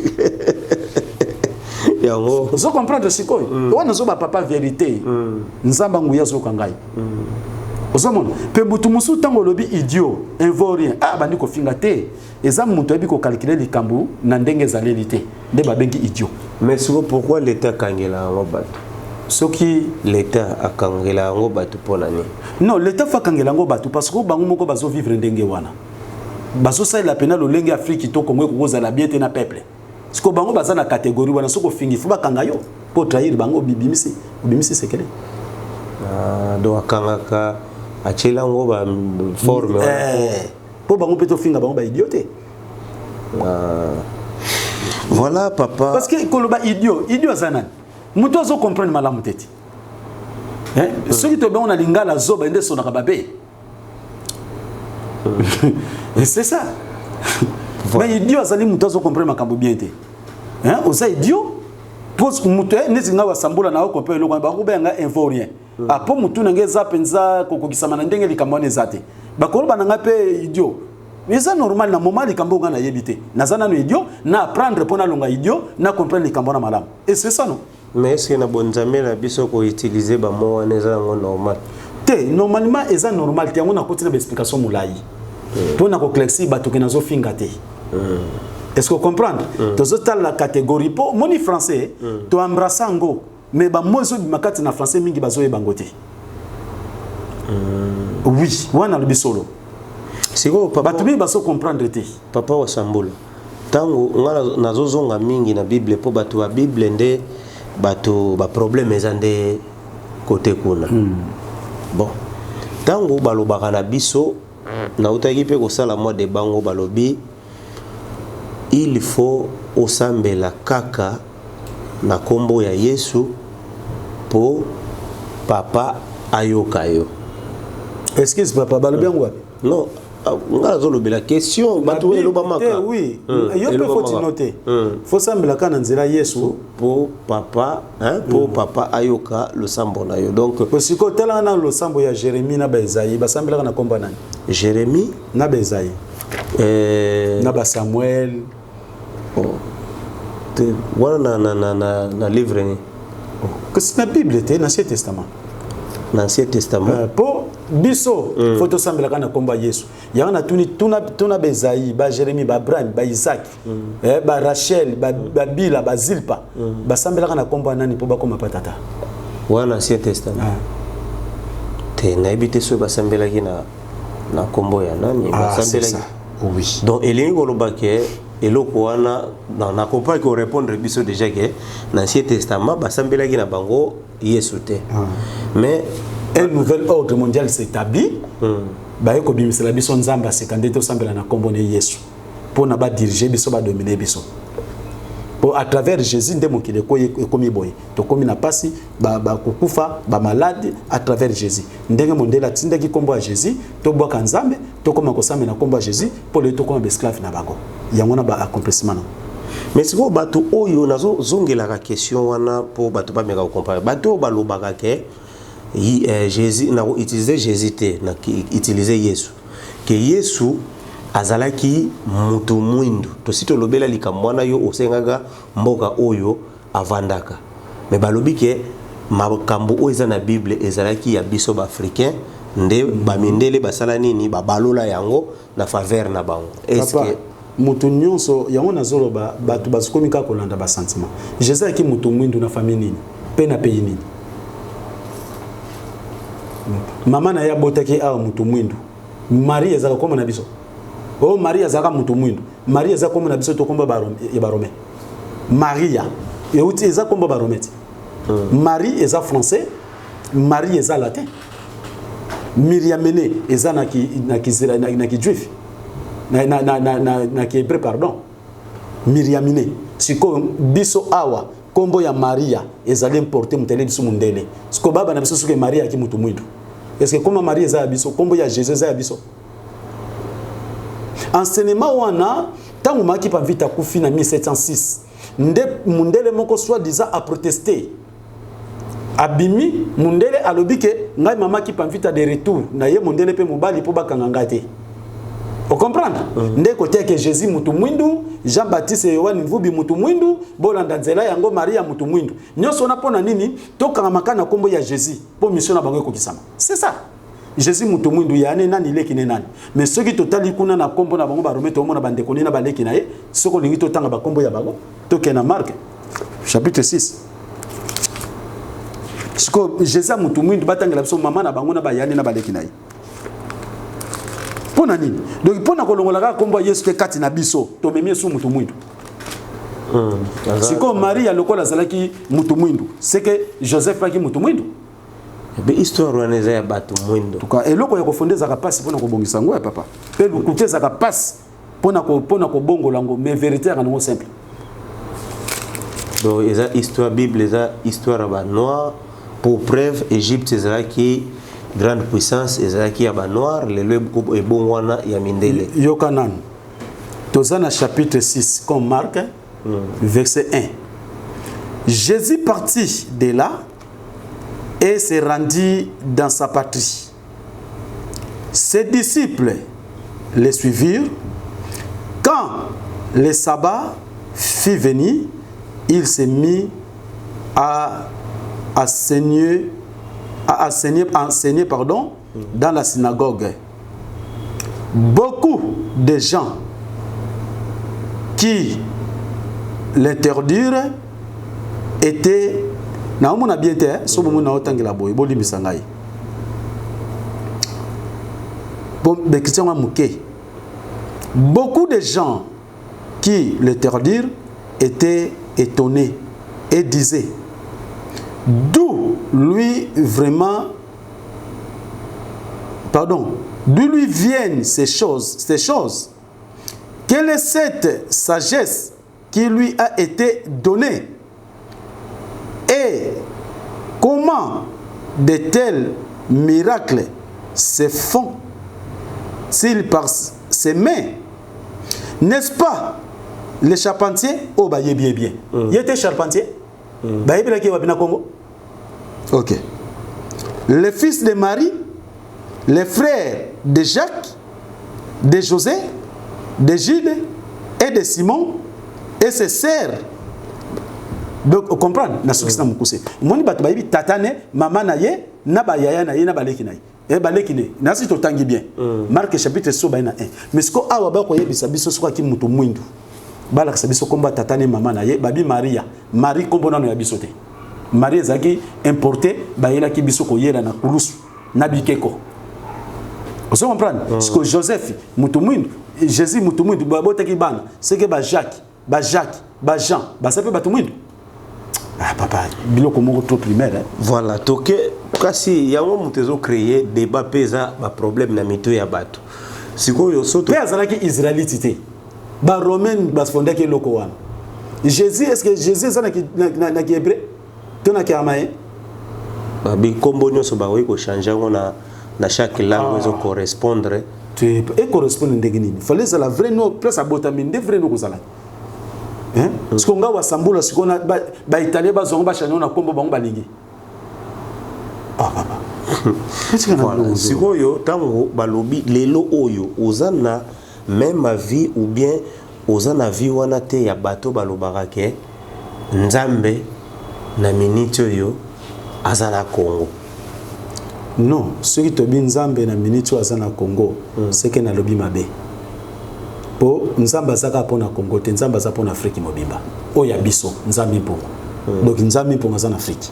Yango. Vous comprenez ce quoi? Wana so ba papa vérité. Nzamba nguya so kangai. Ozomona pe butu musu tango lobi idiot invorien bandi ko finga te eza mutu abi ko calculer likambu na ndenge zalelité nde ba bengi idiot. Mais pourquoi l'état kangela ngo bato soki l'état akangela ngo bato ponani? Non, l'état fa kangela ngo bato parce que bango moko bazo vivre ndenge wana bazo sa la pena lo lenge Afrique to Congo ko za la bien te na peuple siko bango baza na catégorie wana soko fingi fu ba kanga yo po trahir bango bibimisi sekele do akangaka achela ngo ba forme po bango peto finga bango ba idiote. Voilà papa. Parce que koloba idiot azana. Muto azo comprendre malamu tete. Ceux qui te ben on a lingala zoba ende sonaka babe. C'est ça. Mais idiot azali muto azo comprendre makambo bien te. Oza idiot parce que muto nezinga wasambula na ko pe lo ba ko benga info rien. Apo mutu na ngeza penza kokokisama na ndenge likamone zate. Bakoloba na ngape idiot. Mais c'est normal na moment likambo nga na yebite. Nazana no idiot na apprendre pona longa idiot na comprendre likambo na malamu. Et c'est ça non. Mais est-ce que na bonzamé la biso ko utiliser ba mo neza ngo normal. Te normalement eza normal te ngona kotina ba explication mulai. Pona ko klexi ba to kenazo finga te. Est-ce que vous comprenez? Tozotal la catégorie pour moni français to embrasser ngo mais ba mozo bimakati na français mingi bazo yebangote. Oui, wana le bisolo. Siko papa batubi baso comprendre te. Papa wa Sambula. Tango ngala nazozonga mingi na Bible po batu wa Bible nde batu ba problème ezande côté kuna. Bon. Tango balobaka na biso na utaki pe ko sala moi de bango balobi il faut osambela kaka na kombo ya Yesu po papa ayokayo. Excuse papa balobi yango wapi? Non, ngala zolo la question batu eloba maka. Oui, yo pe faut noter. Faut sambela kana nzela Yesu po papa, po papa ayoka le sambo na yo. Donc posiko tala na le sambo ya Jérémie na Bezaï, ba sambela kana komba nani? Jérémie na Bezaï. Na ba Samuel. Voilà na livre ni. Que c'est la Bible te l'Ancien Testament. L'Ancien Testament. Pour biso photo sambela kana komba Yesu. Yana tuna Bezaï, ba Jérémie, ba Abraham, ba Isaac, ba Rachel, ba Bila, ba Zilpa. Ba sambela kana komba nani po ba koma patata. Voilà l'Ancien Testament. Te na ebite so ba sambela kina na kombo ya nani ba sambela. Oui. Donc elingo lobake eloko wana na kompa ko répondre biso déjà que l'Ancien Testament basambela ki na bango Yesu te. Mais un nouvel ordre mondial s'établit. Ba yeko bimisela biso nzamba sekande to sambela na kombo ne Yesu. Pour na ba diriger biso ba dominer biso. Pour à travers Jésus ndemo ki de ko ekomi boy. To komi na pasi ba kukufa ba malade à travers Jésus. Ndenge mondela tindaki kombo ya Jésus to boka nzambe to koma ko sambela na kombo ya Jésus pour le to koma esclave na bango. Yangona ba accomplissement. Mais si vous bateau oyo nazo zongela la question wana pour bateau pas mega comprendre bateau balobaka ke Jésus na utiliser Jésus te na utiliser Yesu que Yesu azalaki mutu mwindu to sito lobela likamwana yo osengaga mboka oyo avandaka mais balobi ke makambo oyo eza na Bible ezalaki ya biso ba africain nde bamindele basala nini babalola yango na faveur na bango. Est-ce que mutu nyonso yango nazoloba batu bazikomika kolanda ba sentiment Jésus aki mutu mwindu na famille nini pe na pays nini mama na ya botaki a mutu mwindu Marie ezaka koma na biso Marie ezaka mutu mwindu Marie ezaka koma na biso to komba barome Maria euti ezaka komba barometi Marie eza français Marie eza latin Miriamene eza na ki juif na ki hébreu pardon Miriamine siko biso awa kombo ya Maria ezali importé mutele biso mundele siko baba na biso suke Maria ki mutu mwindu est-ce que comme Maria eza biso kombo ya Jésus eza biso enseignement wana tangu maki pa vita kufi na 1706 nde mundele moko soi-disant a protesté abimi mundele alobike ngai mama ki pa vita de retour na ye mundele pe mobali po bakanga ngate. Vous comprenez? Ndé côté que Jésus mutu mwindu, Jean-Baptiste et Yohane Vubi mutu mwindu, bolanda nzela yango Maria mutu mwindu. Nyonso na pona nini? Toka makana kombo ya Jésus po mission na bango kokisama. C'est ça. Jésus mutu mwindu ya nani leki ne nani. Mais ceux qui totali kuna na kombo na bango ba rometo mona bande koni na baleki na ye, soko lingi totanga ba kombo ya bango. Toke na Marc chapitre 6. Siko Jésus mutu mwindu batangela biso mama na bango na ba yani na baleki na ye. Pona nini? Donc pona kolongola kombo Yesu ke kati na biso to memie su mutu mwindu. Siko Maria lokola zalaki mutu mwindu, c'est que Joseph aki mutu mwindu. be histoire wana eza ya bato mwindo en tout cas eloko ya kofonde ezaka pasi mpona kobongisa ngo ya papa mpe lukutu ezaka pasi mpona kobongola yango mais vérité yaka nango simple. donc eza histoire bible eza histoire ya banoir pour preuve Égypte ezalaki grande puissance ezalaki ya banoir lelo ebongo wana ya mindele yoka nanu toza na chapitre 6 comme Marc verset 1. Jésus partit de là et se rendit dans sa patrie. Ses disciples les suivirent. Quand le sabbat fut venu, il se mit à enseigner dans la synagogue. Beaucoup de gens qui l'interdirent étaient na on a bien été so mo na otangela boy bo limisa ngai bon de question muke. Beaucoup de gens qui l'interdirent étaient étonnés et disaient d'où lui viennent ces choses. Quelle est cette sagesse qui lui a été donnée? Et comment de tels miracles se font s'ils par ses mains? N'est-ce pas le charpentier? Oh, bah, il est bien. Il était charpentier. Bah, il est bien Congo. Ok. Le fils de Marie, les frères de Jacques, de José, de Jude et de Simon et ses sœurs. Donc, vous comprenez? Na soki na mukuse. Moni bato bayibi tatane mama na ye na ba yaya na ye na baleki na ye. E baleki ne. Na si totangi bien. Marc chapitre 1 1. Mais ce ko awa ba ko yebisa biso soka ki mutu mwindu. Bala ka biso komba tatane mama na ye babi Maria. Marie kombo na ya biso te. Marie zaki importé ba yela ki biso ko yera na kulusu na bikeko. Vous comprenez? Parce que Joseph mutu mwindu, Jésus mutu mwindu ba botaki bana. C'est que ba Jacques, ba Jean, ba ça peut ba tout mwindu. Ah papa, biloko moko trop primaire hein. Voilà, toke kasi yango mutezo créer débat pesa ba problème na mito ya bato. Sikoyo soto pe azalaki israélité. Ba romain ba fondaki loko wana. Jésus, est-ce que Jésus ezana na ki hébreu? Tona ki amaye? Ba bi kombo nyoso ba wi ko changer ngona na chaque langue zo correspondre. Tu et correspondre ndenge nini? Fallait ça la vraie no plus abotamine de vrai no kozala. Hein? Parce qu'on va sambula sikona ba italien ba zongo ba chano na kombo bango balingi. Ah papa. Voilà. Sikoyo tango balobi lelo oyo ozana même vie ou bien ozana vie wana te ya bato balobaka ke nzambe na minute oyo azana Congo. Non, ceux qui tobi nzambe na minute oyo azana Congo, c'est que na lobi mabe. Po nzamba zaka pona Congo te nzamba za pona Afrique mobimba oya biso nzambi mpongo donc nzambi mpongo za na Afrique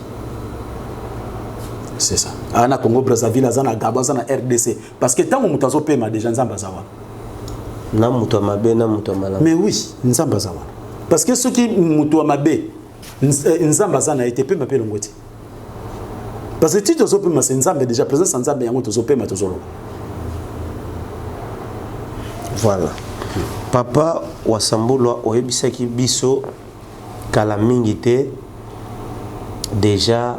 c'est ça ana Congo Brazzaville azana Gabon azana RDC parce que tant mutazo pema déjà nzamba za wana na muto mabe na muto mala mais oui nzamba za wana parce que ceux qui muto mabe nzamba za na été pema pe longoti parce que tu tozo pema c'est nzambe déjà présence nzambe yango tozo pema tozo. Voilà. Papa wasambulwa oyebisaki biso kala mingi te déjà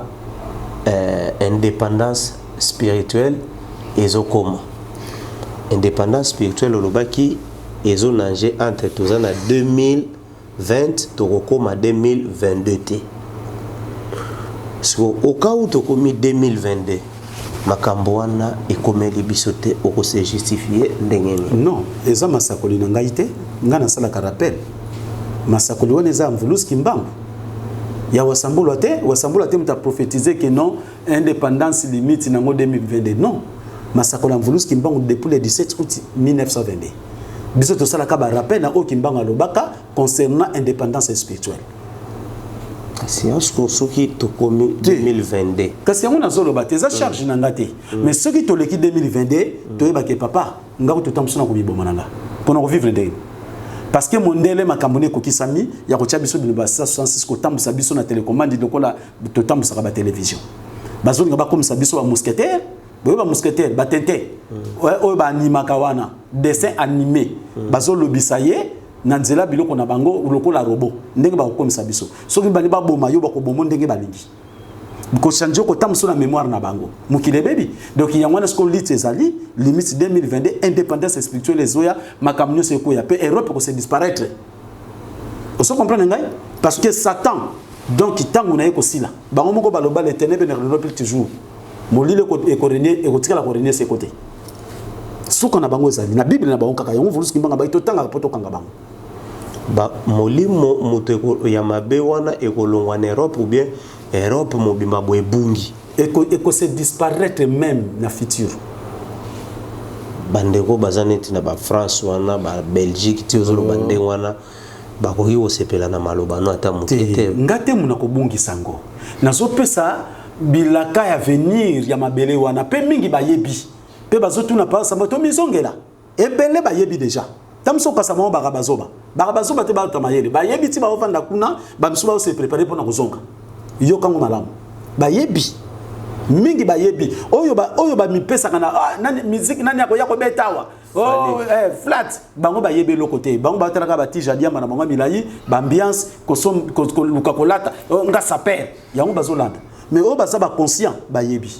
indépendance spirituelle ezokoma. Indépendance spirituelle olobaki ezonange entre tozana 2020 tokokoma 2022 te. So au cas où tokomi 2022 makambo wana ekomeli biso te oko se justifier ndengeni. Non, eza masakoli na ngai te, nga na sala ka rappel. Masakoli wana eza mvulusi kimbangu. Ya wasambulwa te muta prophétiser que non indépendance limite nango 2022. Non. Masakoli mvulusi kimbangu depuis le 17 août 1922. Biso to sala ka ba rappel na o kimbangu alobaka concernant indépendance spirituelle. C'est un soki tokomi 2022. Kasi yango nazolo ba teza charge na ngate. Mais soki to leki 2022, to yeba ke papa, ngako to tamsona ko biboma nanga. Pona ko vivre ndenge. Parce que mondele makambone ko kisami ya ko tia biso de ba 66 ko tambusa biso na télécommande de ko la to tambusa ba télévision. bazolinga bakomisa biso ba mousquetaire boye ba mousquetaire batente oyo ba animaka wana dessin animé bazolobisa ye na nzela biloko na bango lokola robot ndenge bakomisa biso soki bali baboma yo bakoboma ndenge balingi ko changer ko tamso na mémoire na bango mukile bebi donc yango na ce qu'on lit ezali limite 2022 indépendance spirituelle ezoya makamnyo se ko ya pe Europe ko se disparaître on comprend ngai parce que Satan donc tango na yeko sila bango moko baloba les ténèbres ne reviennent toujours molile ko ekorenie ekotikala ko renier ses côtés suka na bango ezali na Bible na bango kaka yango vulusi kimbanga ba itotanga poto kanga bango ba molimo moto ya mabe wana ekolongwa na Europe ou bien Europe mobimba boebungi eko se disparaître même na futur bandeko bazaneti na ba France wana ba Belgique tiozolo bande wana bakoki osepela na maloba no ata mutete ngate muna kobungisa ngo nazopesa bilaka ya venir ya mabele wana pe mingi bayebi pe bazotuna pa samba to mizongela ebele bayebi déjà tamso ka sama bakabazoba te ba tamayele bayebi ti ba ofanda kuna ba msuba se préparer pour na kozonga yo kango malamu bayebi mingi bayebi oyo ba mipesa kana nani musique nani yako betawa flat bango bayebi lokote bango batalaka batija diamba na bango milai ba ambiance ko luka kolata nga saper yango bazolanda mais o baza ba conscient bayebi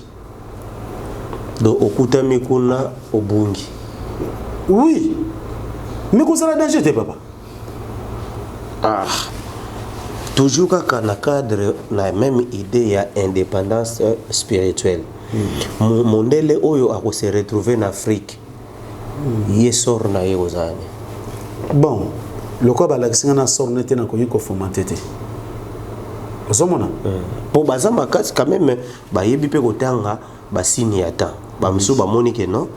do okutami kuna obungi oui mais ko sala danger te papa toujours dans le cadre la même idée ya indépendance spirituelle mondele oyo ako se retrouver en Afrique yesor na yozani bon le quoi balakisinga na sor nete na koyiko fomatete osomona pour bazama kasi quand même ba yebi pe kotanga ba signe ya temps ba mso ba monike non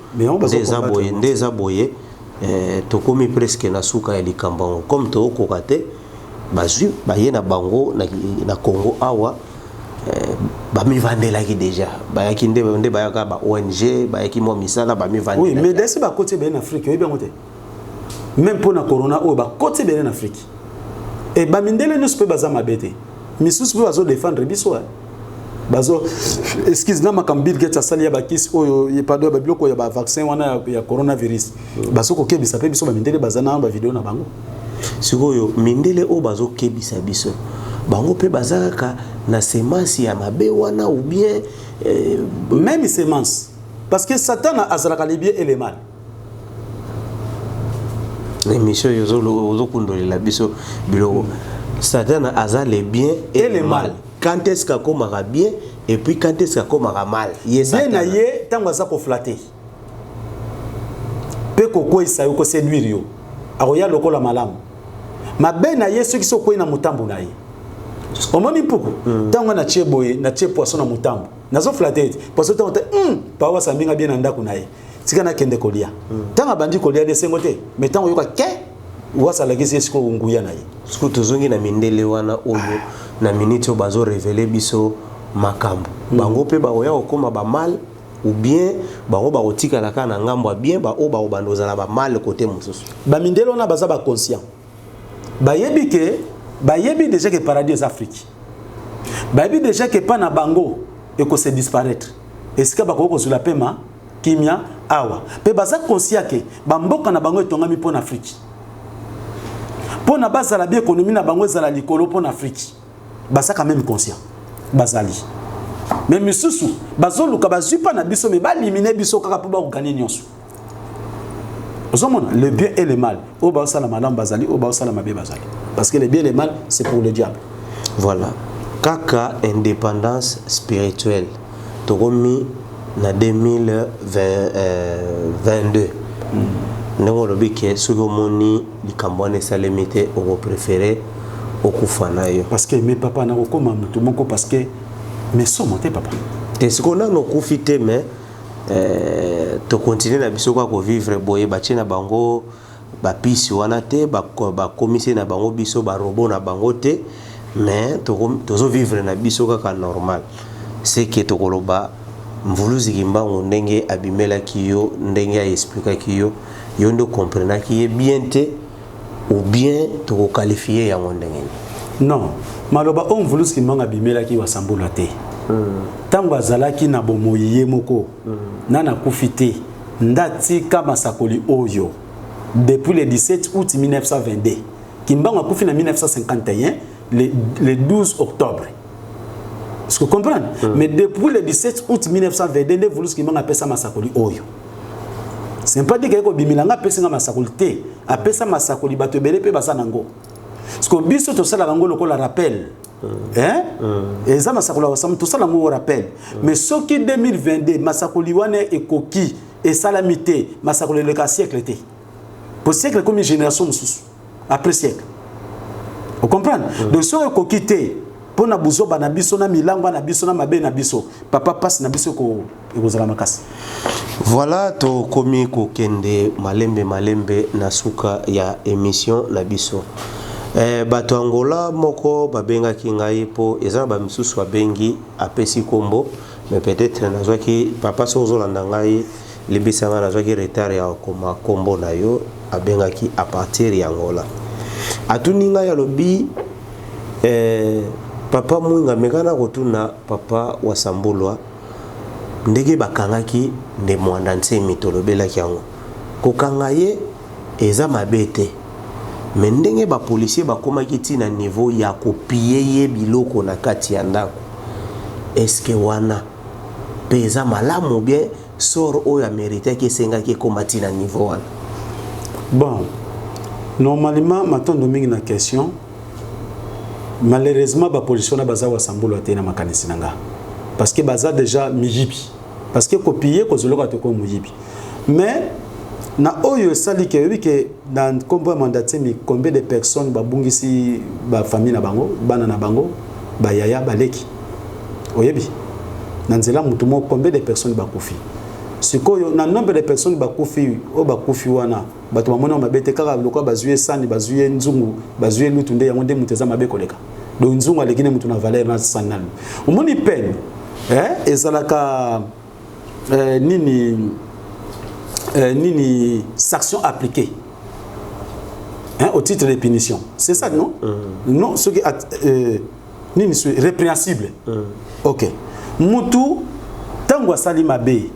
ndeza boye tokomi presque na suka ya likambango comme to kokate bazui baye na bango na Congo awa ba mi vandela ki déjà ba yaki nde ba yaka ba ONG ba yaki mo misala ba mi vandela oui mais dès ba côté ben Afrique oui bien côté même pour na corona o ba côté ben Afrique et ba mindele ne peut baza mabete misusu peut bazo défendre biso bazo excuse na makambil get asali ya ba kisi oyo ye pado ba biloko ya ba vaccin wana ya coronavirus baso ko kebisa pe biso ba mindele baza na ba vidéo na bango sikoyo mindele o bazo kebisa biso bango pe bazaka na semence ya mabe wana ou bien même semence parce que Satan a azalaka le bien et le mal l'émission yozo kundolela biso biloko Satan a le bien et le mal quand est-ce que komaka bien et puis quand est-ce que komaka mal bien na ye tango aza ko flatter pe ko isa yo ko séduire yo akoya lokola malamu mabe na ye soki soko na mutambu na ye omoni puku tango na cheboye na chepoisson na mutambu nazo flatter poisson tango pa wa saminga bien na ndako na ye tika na kende kolia tango bandi kolia de sengote mais tango yoka ke wa salagisi siko nguya na ye siko tozongi na mindele wana oyo na minute bazo révéler biso makambo bango pe ba oya okoma ba mal ou bien bango ba otika la kana ngambo bien ba o ba obandoza la ba mal côté mususu ba mindelo na baza ba conscient ba yebi déjà que paradis est Afrique ba yebi déjà que pas na bango et que c'est disparaître est ce que ba ko la pema kimia awa pe baza conscient que ba mboka na bango etongami pour Afrique pour na base la bien économie na bango ezala likolo pour Afrique baza quand même conscient bazali mais misusu bazoluka bazupa na biso mais ba éliminer biso kaka pour ba gagner nyonso le bien et le mal au ba sala madame bazali au ba sala mabe bazali parce que le bien et le mal c'est pour le diable voilà kaka indépendance spirituelle tokomi na 2022 ndenge lobi ke soki omoni likambo wana esalemi te okopréféré okufa na yo parce que mes papa na kokoma mutu moko parce que mais somo te papa te siko nano okufi te mais to continuer na biso kwa vivre boye batie na bango bapisi wana te bakomise na bango biso barobo na bango te mais tozo vivre na biso kaka normal c'est que tokoloba mvuluzi kimbango ndenge abimelaki yo ndenge ya expliquaki yo yo ndo comprenaki ye bien te ou bien toko qualifier ya ndenge non maloba on mvuluzi kimbango abimelaki wasambula te tango azalaki na bomoi ye moko na nakufi te ndatika masakoli oyo depuis le 17 août 1922 Kimbangu akufi na 1951 le 12 octobre. Est-ce que vous comprenez? Mais depuis le 17 août 1922 ne voulu Kimbangu apesa masakoli oyo. C'est pas dire que ko bimilanga pesa masakoli te apesa masakoli bato ebele pe basa nango. Parce que biso to sala nango lokola rappel. Hein? Et ça masakoli wasam to sala nango rappel. Mais ce qui 2022 masakoli wane ekoki et salamité masakoli le siècle était. Pour siècle comme une génération après siècle. Vous comprenez? Donc si on est pour na buzo ba na biso na milangwa na biso na mabe na biso papa passe na biso ko ekozala makasi. Voilà to komi ko kende malembe na suka ya émission na biso. Bato Angola moko babenga kingai po eza ba misusu babengi apesi kombo mais peut-être nazwaki papa sozo landa ngai libisanga nazwaki retard ya koma kombo na yo abengaki à partir ya Angola. Atuninga ya lobi papa mwinga mekana kotuna papa wasambulwa ndege bakangaki nde mwanda nsemi tolobela kyango kokanga ye eza mabete me ndenge ba policier bakomaki tina niveau ya kopie ye biloko na kati ya ndako eske wana peza malamu bien sor oyo mérite ke sengaki komati na niveau wana. Bon, normalement matondo mingi na question. Malheureusement ba policier na baza wasambulwa te na makanisi nanga. Parce que baza déjà miyibi. Parce que copier ko zoloka te ko muyibi. Mais na oyo sali ke dans combien mandaté mi combien de personnes ba bungisi ba famille na bango, bana na bango, ba yaya baleki. Oyebi. Na nzela mutu mo combien de personnes ba kufi. Sikoyo na nombre de personnes ba kufi wana bato bamona mabete kaka lokwa bazuye sani bazuye nzungu bazuye lutu nde yango nde muteza mabe koleka. Donc nzungu alekine mutu na valeur na sanal. Omoni peine ezalaka nini sanction appliquée au titre de punition. C'est ça non? Non, ce qui nini répréhensible. OK. Mutu tango asali mabe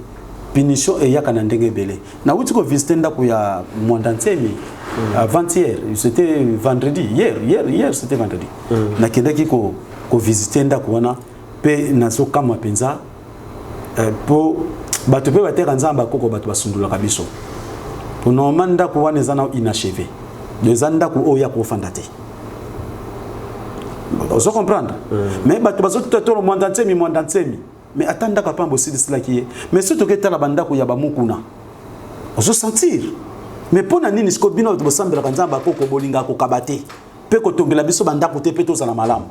punition et yakana ndenge belé. Na wuti ko visiter ndako ya Mondantsemi avant-hier, c'était vendredi, hier c'était vendredi. Na kendaki ko visiter ndako wana pe nazo kama penza po bato pe bateka nzamba koko bato basundula kabiso. Pour normalement ndako wana ezana inachevé. Les ndako o ya ko fanda te. Vous comprendre? Mais bato bazo tout Mondantsemi. Mais attendez qu'à pas bosser de cela qui est. Mais surtout que tu as la bande qui y a bamukuna. On se sentir. Mais pour na nini sko bino to sambela kanza ba koko bolinga ko kabate. Pe ko tongela biso banda ko te pe to za na malamu.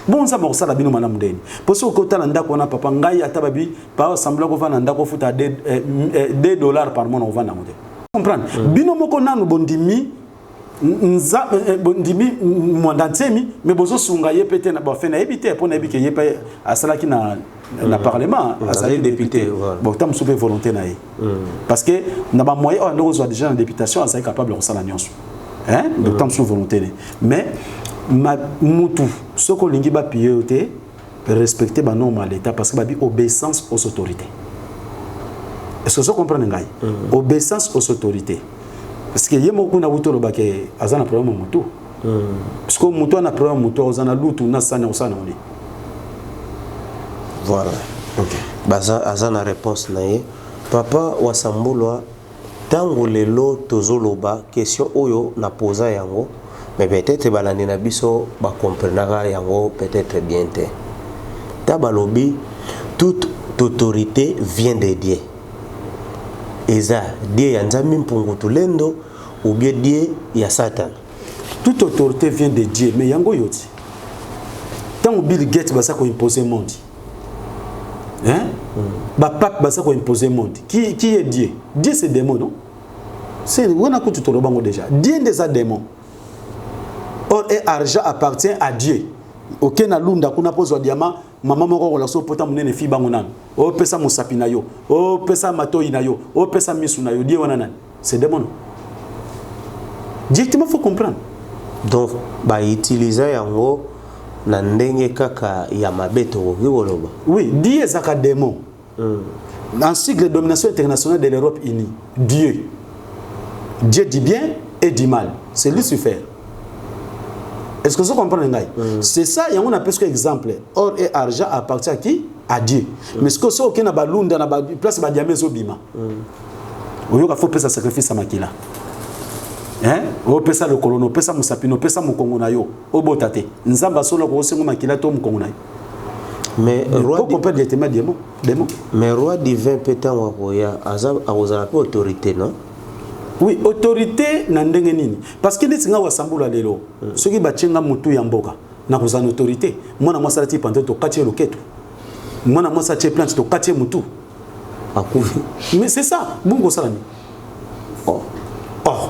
Bon ça mo sala bino malamu deni. Pour ce ko tala ndako na papa ngai atababi pa sambela ko vana ndako futa $2 par mois on vana mo. Comprendre? Bino moko nanu bondimi nza bondimi Mondantsemi mais bozo sunga ye pete na ba fe na ebite pour na ebike ye pa asala ki na parlement à député bon tam soupe volonté na parce que na ba moyen on a déjà en députation ça est capable de ça nyonso hein donc tam soupe volonté mais ma mutu soko lingi ba piyote respecter ba normes à l'état parce que ba bi obéissance aux autorités. Est-ce que vous comprenez ngai? Obéissance aux autorités. Parce que yemo kuna wutoro ba ke azana problème mutu parce que mutu na problème mutu azana lutu na sana osana oni. Voilà. OK. Baza azana réponse nae. Papa wasambulwa tango lelo tozoloba question oyo na posa yango mais peut-être balandi na biso ba comprendra yango peut-être bien te. Tabalobi toute autorité vient de Dieu. Eza Dieu ya nzambi mpungutu lendo ou bien Dieu ya Satan. Toute autorité vient de Dieu mais yango yoti. Tango Bill Gates basa ko imposer monde. Hein? Bah pape basa ko imposer monde. Qui est Dieu? Dieu c'est démon non? C'est on a tout le bango déjà. Dieu des démons. Or et argent appartient à Dieu. OK na lunda kuna pozo diamant mama moko la so pota munene fi bango nan. O pesa musapi na yo. O pesa matoi na yo. O pesa misu na yo. Dieu wana nan. C'est démon. Directement faut comprendre. Donc ba utiliser yango na ndenge kaka ya mabeto okoloba. Oui, Dieu ezaka démon. En sigle de domination internationale de l'Europe unie, Dieu. Dieu dit bien et dit mal. C'est Lucifer. Est-ce que vous comprenez? C'est ça, il y a un peu exemple. Or et argent appartient à qui? À Dieu. Mais ce que c'est aucun balunda na place ba diamé zobima. Il faut faire un sacrifice à Makila. Hein? On peut ça le colono, on peut ça musapino, on peut ça mukongonayo. Au botate. Nzamba solo ko sengo Makila to mukongonayo. Mais roi mais roi divin pétant wakoya azab awozala pe autorité non? Oui, autorité na ndenge nini parce que neti nga wasambula lelo soki bachenga mutu ya mboka na kozana autorité mwana mwasa lati pante to katie loketo mwana mwasa tie plante to katie mutu akufi mais c'est ça bungo salami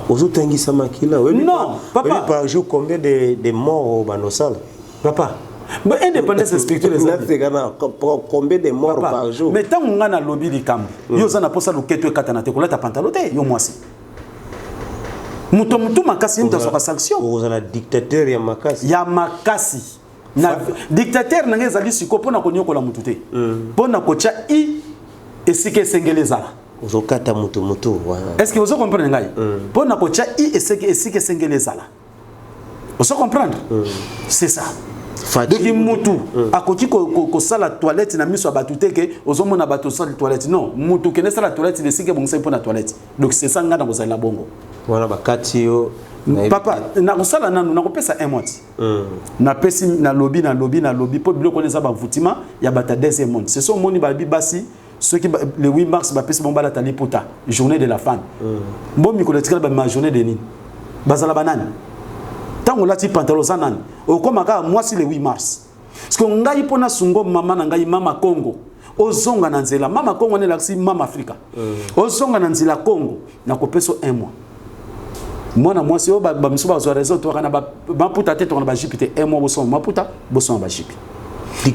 ozotangisa makila oui non papa par jour combien de morts au banosala papa mais indépendance spirituelle combien de morts par jour mais tant on a lobby likambo yo za na posa loketo e katana te kolata pantalote yo mwasi muto makasi mta soka sanction ozala dictateur ya makasi na dictateur na ngeza lisiko pona konyokola mutu te pona kocha I esike sengelezala ozokata mutu est-ce que vous comprenez ngai pona kocha I esike sengelezala vous comprendre c'est ça donc mutu akoki ko sala toilette na miso batu teke ozomona batu sala toilette non mutu kene sala toilette de sike bongisa pona toilette donc c'est ça ngana ko sala bongo wana bakati yo papa na ko sala nanu na ko pesa un mois na pesi na lobby po biloko neza ba mvutima ya bata deuxième monde c'est son moni ba basi ceux qui le 8 mars ba pesi bomba la tali pota journée de la femme bon mi ko letikala ba ma journée de nini bazala banani tango lati pantalon zanani okomaka mwasi le 8 mars parce que ngai pona sungo mama na ngai mama Congo ozonga na nzela mama Congo ne laksi mama Afrika ozonga na nzela Congo na kopeso un mois mwana mwasi o ba misuba zo réseau to kana ba puta te to kana ba jipite un mois boson maputa boson ba jipi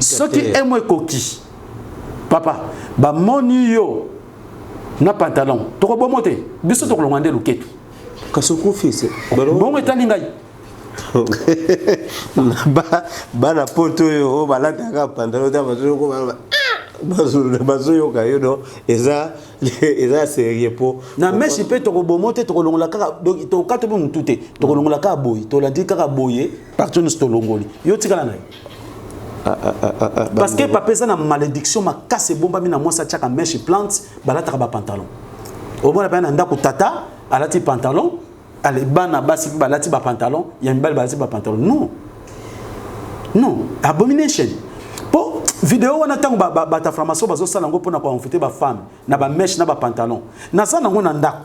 soki un mois koki papa ba moni yo na pantalon to ko bomote biso to ko ngande luketu kasuku fils bon etani ngai bana poto yo balata pantalon ta bazo kayo no eza sérieux po na meshi pe to bomote to longola kaka donc to kato be mutute to longola ka boy to la dika boye partout no sto longoli yo tikala na parce que papa ça na malédiction ma casse bomba mina moi ça tchaka meshi plante balata ba pantalon au moins na ndako tata alati pantalon ale bana basi balati ba pantalon ya mbali balati ba pantalon non abomination po vidéo wana tango ba ta formation bazo sala ngo pona ko enfuter ba femme na ba mesh na ba pantalon na sana ngo na ndako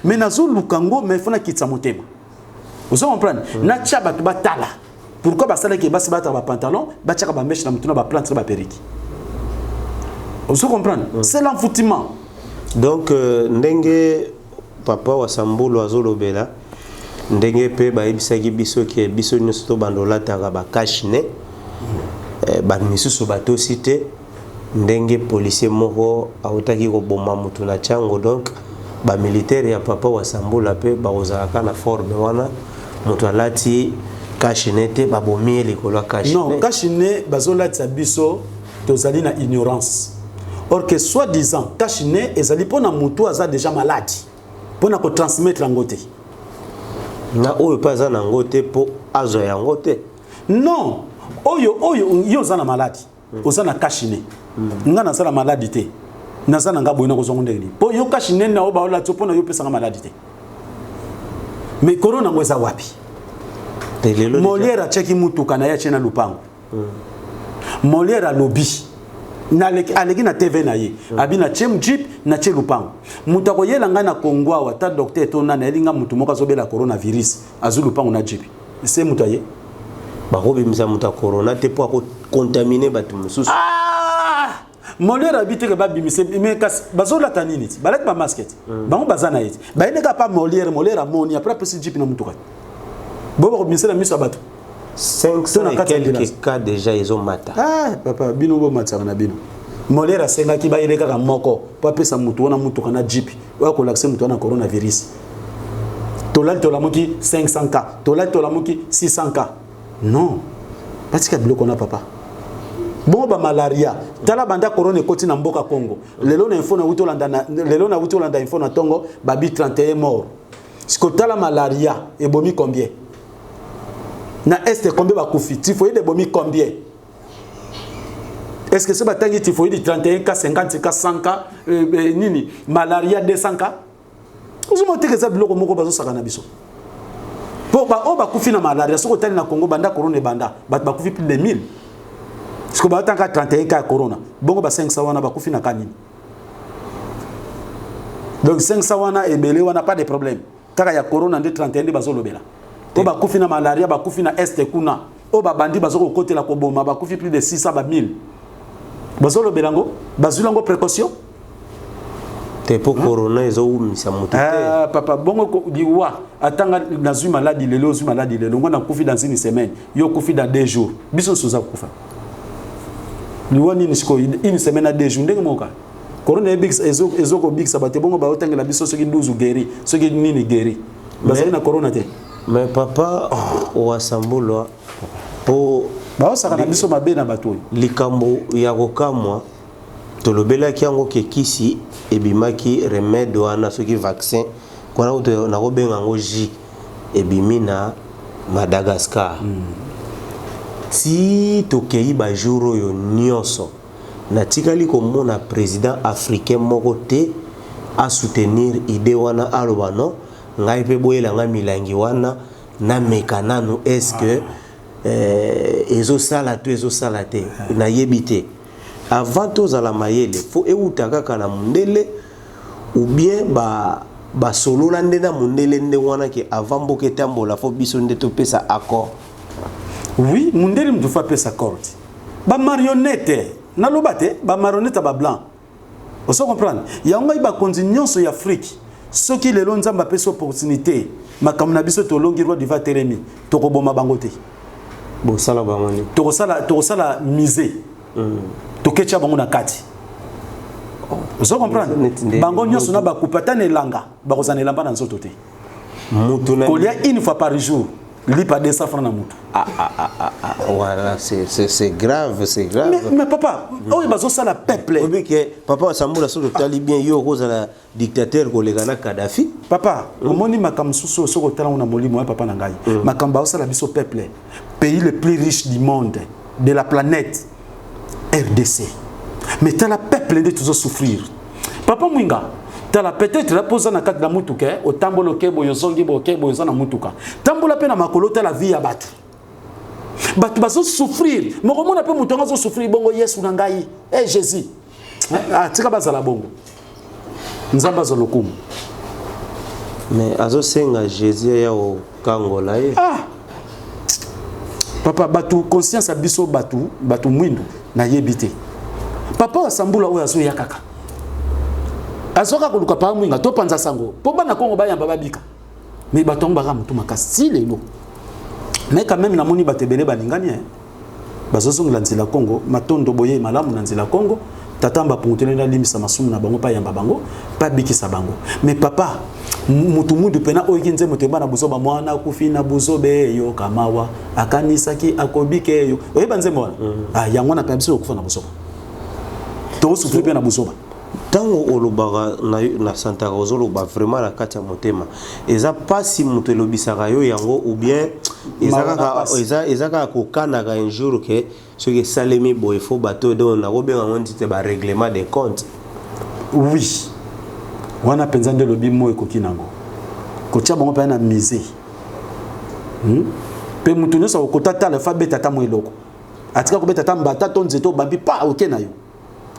mais nazo lukango mais fona kitsa motema vous comprenez na cha ba batala pourquoi ba sala ke basi bata ba pantalon ba cha ba mesh na mutuna ba plante ba periki vous comprenez c'est l'enfoutement donc ndenge papa wa Sambulu azolobela ndenge pe ba ebisaki biso ke biso nyonso to bandola taka ba kashine ba misusu bato cité ndenge policier moko autaki ko bomba mutu na chango donc ba militaire ya papa wa Sambulu pe ba ozaka na forme wana mutu alati kashine te ba bomie likolo kashine non kashine bazolati biso tozali na ignorance or que soi-disant kashine ezali pona mutu aza déjà malade pona ko transmettre ngote na oyo pas na ngote po azo ya ngote non oyo yo zana maladi ozana kashine nga na sala maladi te na zana nga boyina ko zongonde ni po yo kashine na oba ola to pona yo pesa nga maladi te mais corona ngweza wapi Molière cheki mutu kana ya chena lupango Molière lobby na aleki na TV na ye abina chem jeep na che lupango mutu ko yela nga na Kongo wa ta docteur to na elinga mutu moka zobela coronavirus azulu lupango na jeep c'est mutu aye barobi misa muta corona te po contaminer batu mususu Molière habite ke babi mise mais kas bazola tanini balet ba masket bango bazana yiti ba eneka pa Molière amoni après pesi jeep na mutu ka bobo mise la miso abatu 500 et quelques cas déjà ils ont mata papa bino bo mataka na bino Molière asenga ki ba ileka ka moko pa pesa mutu wana mutu kana jeep wa ko lakse mutu na coronavirus tolal tolamuki 500 cas tolal tolamuki 600 cas non batika biloko na papa bon ba malaria tala banda corona ekoti na mboka Congo lelo na info na wutolanda info na tongo babi 31 mort siko tala malaria ebomi combien na est combien bakufi typhoïde ebomi combien est-ce que c'est batangi typhoïde 31 cas 50 cas 100 cas nini malaria 200 cas ozumo tekeza biloko moko bazo saka na biso po ba o bakufi na malaria soko tali na Congo banda corona banda bat bakufi plus de 1000 siko ba tanga 31 cas corona bongo ba 500 wana bakufi na kanini donc 500 wana ebele wana pas de problème kaka ya corona nde 31 nde bazo lobela o bakufi na malaria bakufi na est kuna o ba bandi bazo ko kotela ko boma bakufi plus de 600 ba 1000 bazolo belango bazulango précaution te po corona ezo umisa mutu te papa bongo ko diwa atanga nazui maladie lelo zui maladie lelo ngona kufi dans une semaine yo kufi dans 2 jours biso soza kufa liwa nini siko une semaine à 2 jours ndenge moka corona bix ezo ko bix sabate bongo ba otangela biso soki 12 guéri soki nini guéri bazali na corona te mais papa wasambulwa po ba osaka na biso mabe na bato likambo ya kokamwa tolobelaki yango ke kisi ebimaki remède wana soki vaccin kona uto na kobenga ngo J ebimi na Madagascar si tokei ba jour oyo nyonso na tikali komona président africain moko te a soutenir idée wana aloba no ngai pe boyela nga milangi wana na mekanano est-ce que ezo sala te na yebite avant tozala mayele fo eutaka kala mundele ou bien ba solola nde na mundele nde wana ke avant mboke tambola fo biso nde to pesa accord oui mundele mtu fa pesa accord ba marionnette na lobate ba marionnette ba blanc on se comprendre yango iba kondinyonso ya Afrique soki lelo nzamba pesa opportunité makamna biso to longi roi diva teremi to ko boma bangote bo sala bangoni to sala misé to ketcha bango na kati on comprendre bango nyonso na bakupata na elanga bakozana elamba na nzoto te mutu na kolia une fois par jour lipa 200 francs na mutu voilà c'est grave mais papa oyo bazo sala peuple obike papa wasambula so totali bien yo koza la dictateur kolega na Kadhafi papa omoni makambo susu soko tala na molimo papa na ngai makambo osala biso peuple pays le plus riche du monde de la planète RDC mais t'as la peuple de toujours souffrir papa mwinga t'as la peut-être la posa na kati la mutuka o tambolo kebo yozongi bo kebo yozana mutuka tambola pe na makolo ta la vie ya batu bazo souffrir moko mona pe mutonga zo souffrir bongo Yesu na ngai Jésus tika bazala bongo nzamba zo lokumu mais azo senga Jésus ya o kangola papa batu conscience abiso batu mwindu na yebite papa wasambula oyo azo yakaka azoka koluka pa mwinga to panza sango po bana Kongo bayamba babika mais batongo baka mutu makasi lelo mais quand même na moni batebele baningani bazozongela nzila Kongo matondo boye malamu na nzila Kongo tatamba pungutele na limisa masumu na bango pa yamba bango pa bikisa bango mais papa mutu mundu pena oyikinze muteba na buzoba mwana kufina buzobe yo kamawa akanisaki akobike yo oyeba nzembo wana yango na kabiso kufa na buzoba to souffrir pe na buzoba tango olobaka na Santa Rosolo ba vraiment la kati ya motema eza pasi mutu elobisaka yo yango ou bien ezaka kokanaka un jour que soki salemi boye fo bato do na kobenga ngondi te ba règlement des comptes oui wana penza nde lobi mo ekoki nango kotia bango pa na misé pe mutu nyonso okotata alphabet tata mo eloko atika kobeta tata mbata to nzeto bambi pa oke na yo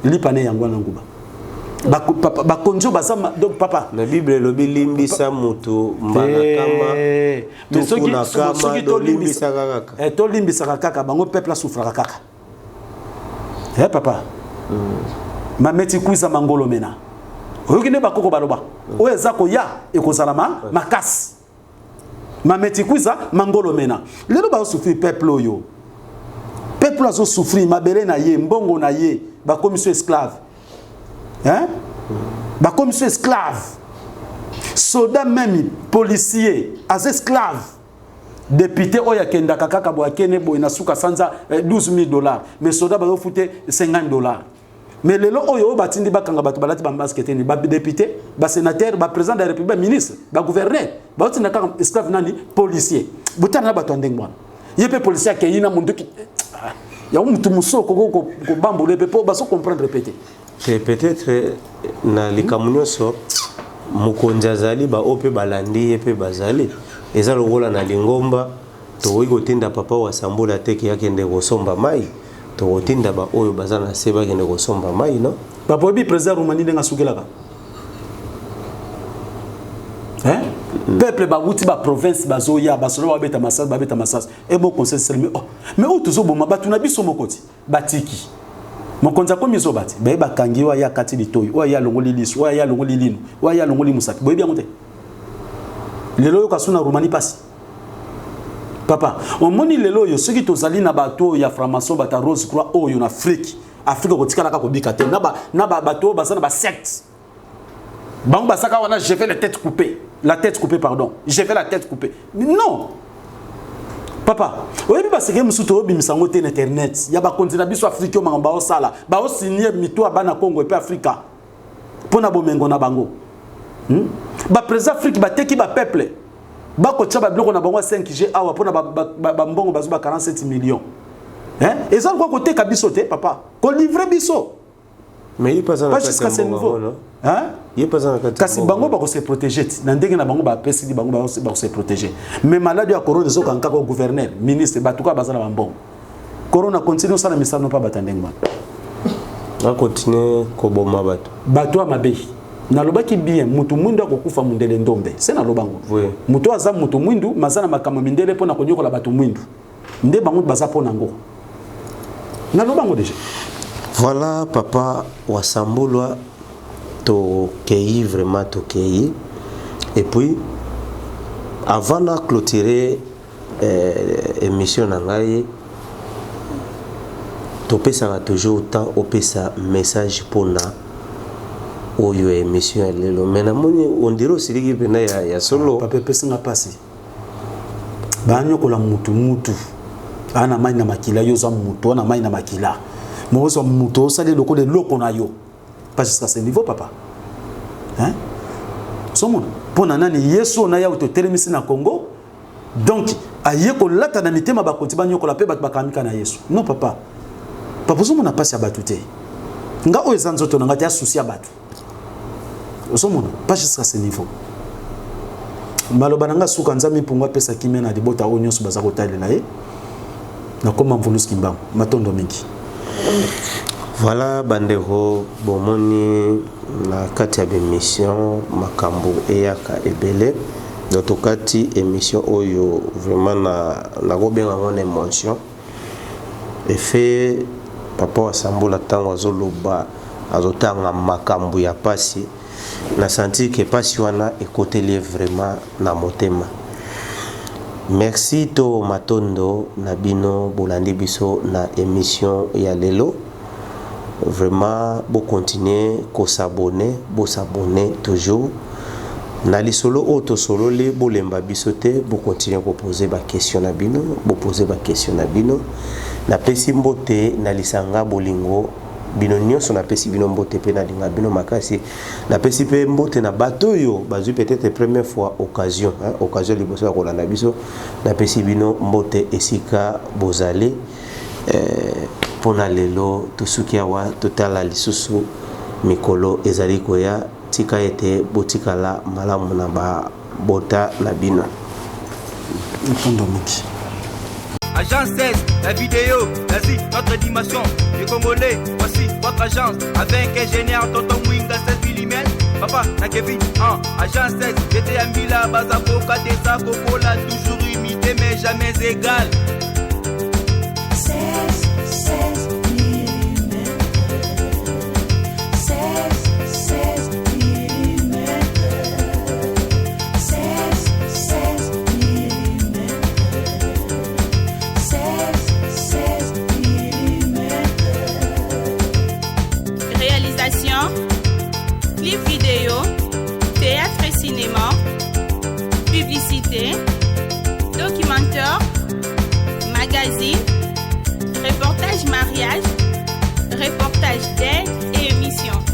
lipane yango na nguba bakonjo basama donc papa na bible lobi limbisa mutu mbana kama tukuna kama do limbisa kaka to limbisa kaka bango peuple souffraka kaka papa mameti kuisa mangolo mena oyokine bakoko baloba oyo ezako ya ekozalama makasi mameti kuisa mangolo mena lelo ba souffrir peuple oyo peuple azo souffrir mabele na ye mbongo na ye ba commission esclave ba commission esclave soldat même policier as esclave député oya kenda kaka bo akene bo na suka sanza $12,000 mais soda ba fute $50. mais lelo oyo batindi bakanga bato balati ba masque teni ba député ba sénateur ba président de la république ba ministre ba gouverneur ba otina kaka esclave nani policier butana bato ndengwana yepe policier ke yina mundu ki ya mutu musoko ko bambole pe po baso comprendre répéter c'est peut-être na likamunyoso mokonzi azali ba ope balandi yepe bazali eza lokola na lingomba to kotinda papa wa Sambula teke yake nde kosomba mai to kotinda ba oyo bazana seba kende kosomba mai no papa bi président Roumanie ndenga sukelaka hein peuple ba wuti ba province bazoya basolo babeta masas et bon conseil selme oh mais o tuzo boma batuna biso mokoti batiki mokonza ko miso bati ba kangi wa ya kati litoyi wa ya longoli lisu wa ya longoli lino wa ya longoli musaki boyebi yango te lelo yo kasuna Roumanie pasi papa omoni lelo yo soki tozali na bato ya franc-maçon bata Rose Croix oyo na Afrique ko tikala ka ko bika te na ba bato basana ba secte bango basaka wana j'ai fait la tête coupée pardon j'ai fait la tête coupée non papa oyebi baseke musuto obi misango te internet ya ba kontina biso Afrique o mangamba o sala ba o signer mito bana Congo pe Afrika pona bomengo na bango ba président Afrique ba teki ba peuple ba ko tshaba biloko na bango 5G awa pona ba mbongo bazuba 47 millions hein ezan ko côté ka biso te papa ko livrer biso mais il passe jusqu'à ce niveau hein il passe en kasi bango ba ko se protéger na ndenge na bango ba pesi di bango ba ko se protéger mais maladie ya corona zo kanka ko gouverneur ministre batuka bazana ba mbongo corona continue sana misano pa batandengma va continuer ko boma bato mabe na lobaki bien mutu mwindu akokufa mundele ndombe c'est na lobango oui mutu aza mutu mwindu mazana makama mindele pona konyokola bato mwindu nde bango baza pona ngo na lobango déjà. Voilà papa wa Sambulwa to kei vraiment to kei et puis avant de clôturer émission nangaye to pesa toujours temps au pesa message pour na oyo émission lelo mena moni on dirait aussi que pena ya solo papa pesa nga pasi banyo kola mutu ana mai na makila yo za mutu na mai na makila mozo mutu sale lokole loko na yo pas jusqu'à ce niveau papa hein somo pona nani yesu na ya utotelemisi na Congo donc aye ko lata na mitema ba konti banyo kola pe bat bakamika na yesu non papa papa somo na pasi ya batute nga o ezanzoto na ngati ya souci ya batu somo pas jusqu'à ce niveau maloba nga suka nzami pungwa pesa kimia na libota o nyonso baza kotalela ye na koma mvuluski mbam matondo mingi. Voilà bandeko bomoni na kati ya émission makambo eyaka ebele dans kati émission oyo vraiment na gobenga ngone émotion et fait papa wa Sambula tango azoloba azotanga makambo ya pasi na senti que pasi wana ekoteli vraiment na motema. Merci to matondo na bino bolandi biso na émission ya lelo. Vraiment bo continuer ko s'abonner toujours na lisolo auto solo le bolemba biso te bo continuer ko poser ba question na bino na pesi mbote na lisanga bolingo bino nyonso na pesi bino mbote pe na linga bino makasi na pesi pe mbote na bato yo bazui peut-être première fois occasion liboso ya kolanda biso na pesi bino mbote esika bozale pona lelo tosuki awa totala lisusu mikolo ezali koya tika ete botikala malamu na ba bota na bino ntondomiki. Agence 16, la vidéo, vas-y, notre dimension. Les Congolais, voici votre agence. Avec ingénieur Tonton Mwinga 16 mm. Papa, na Kevin, agence 16. J'étais à Mila, Bazako, Kadesa, Kokola, toujours imité, mais jamais égal. 16 mm. 16 mm. 16 mm. 16 mm. Réalisation, clip vidéo, théâtre et cinéma, publicité, documentaire, magazine, reportage mariage, reportage date et émission.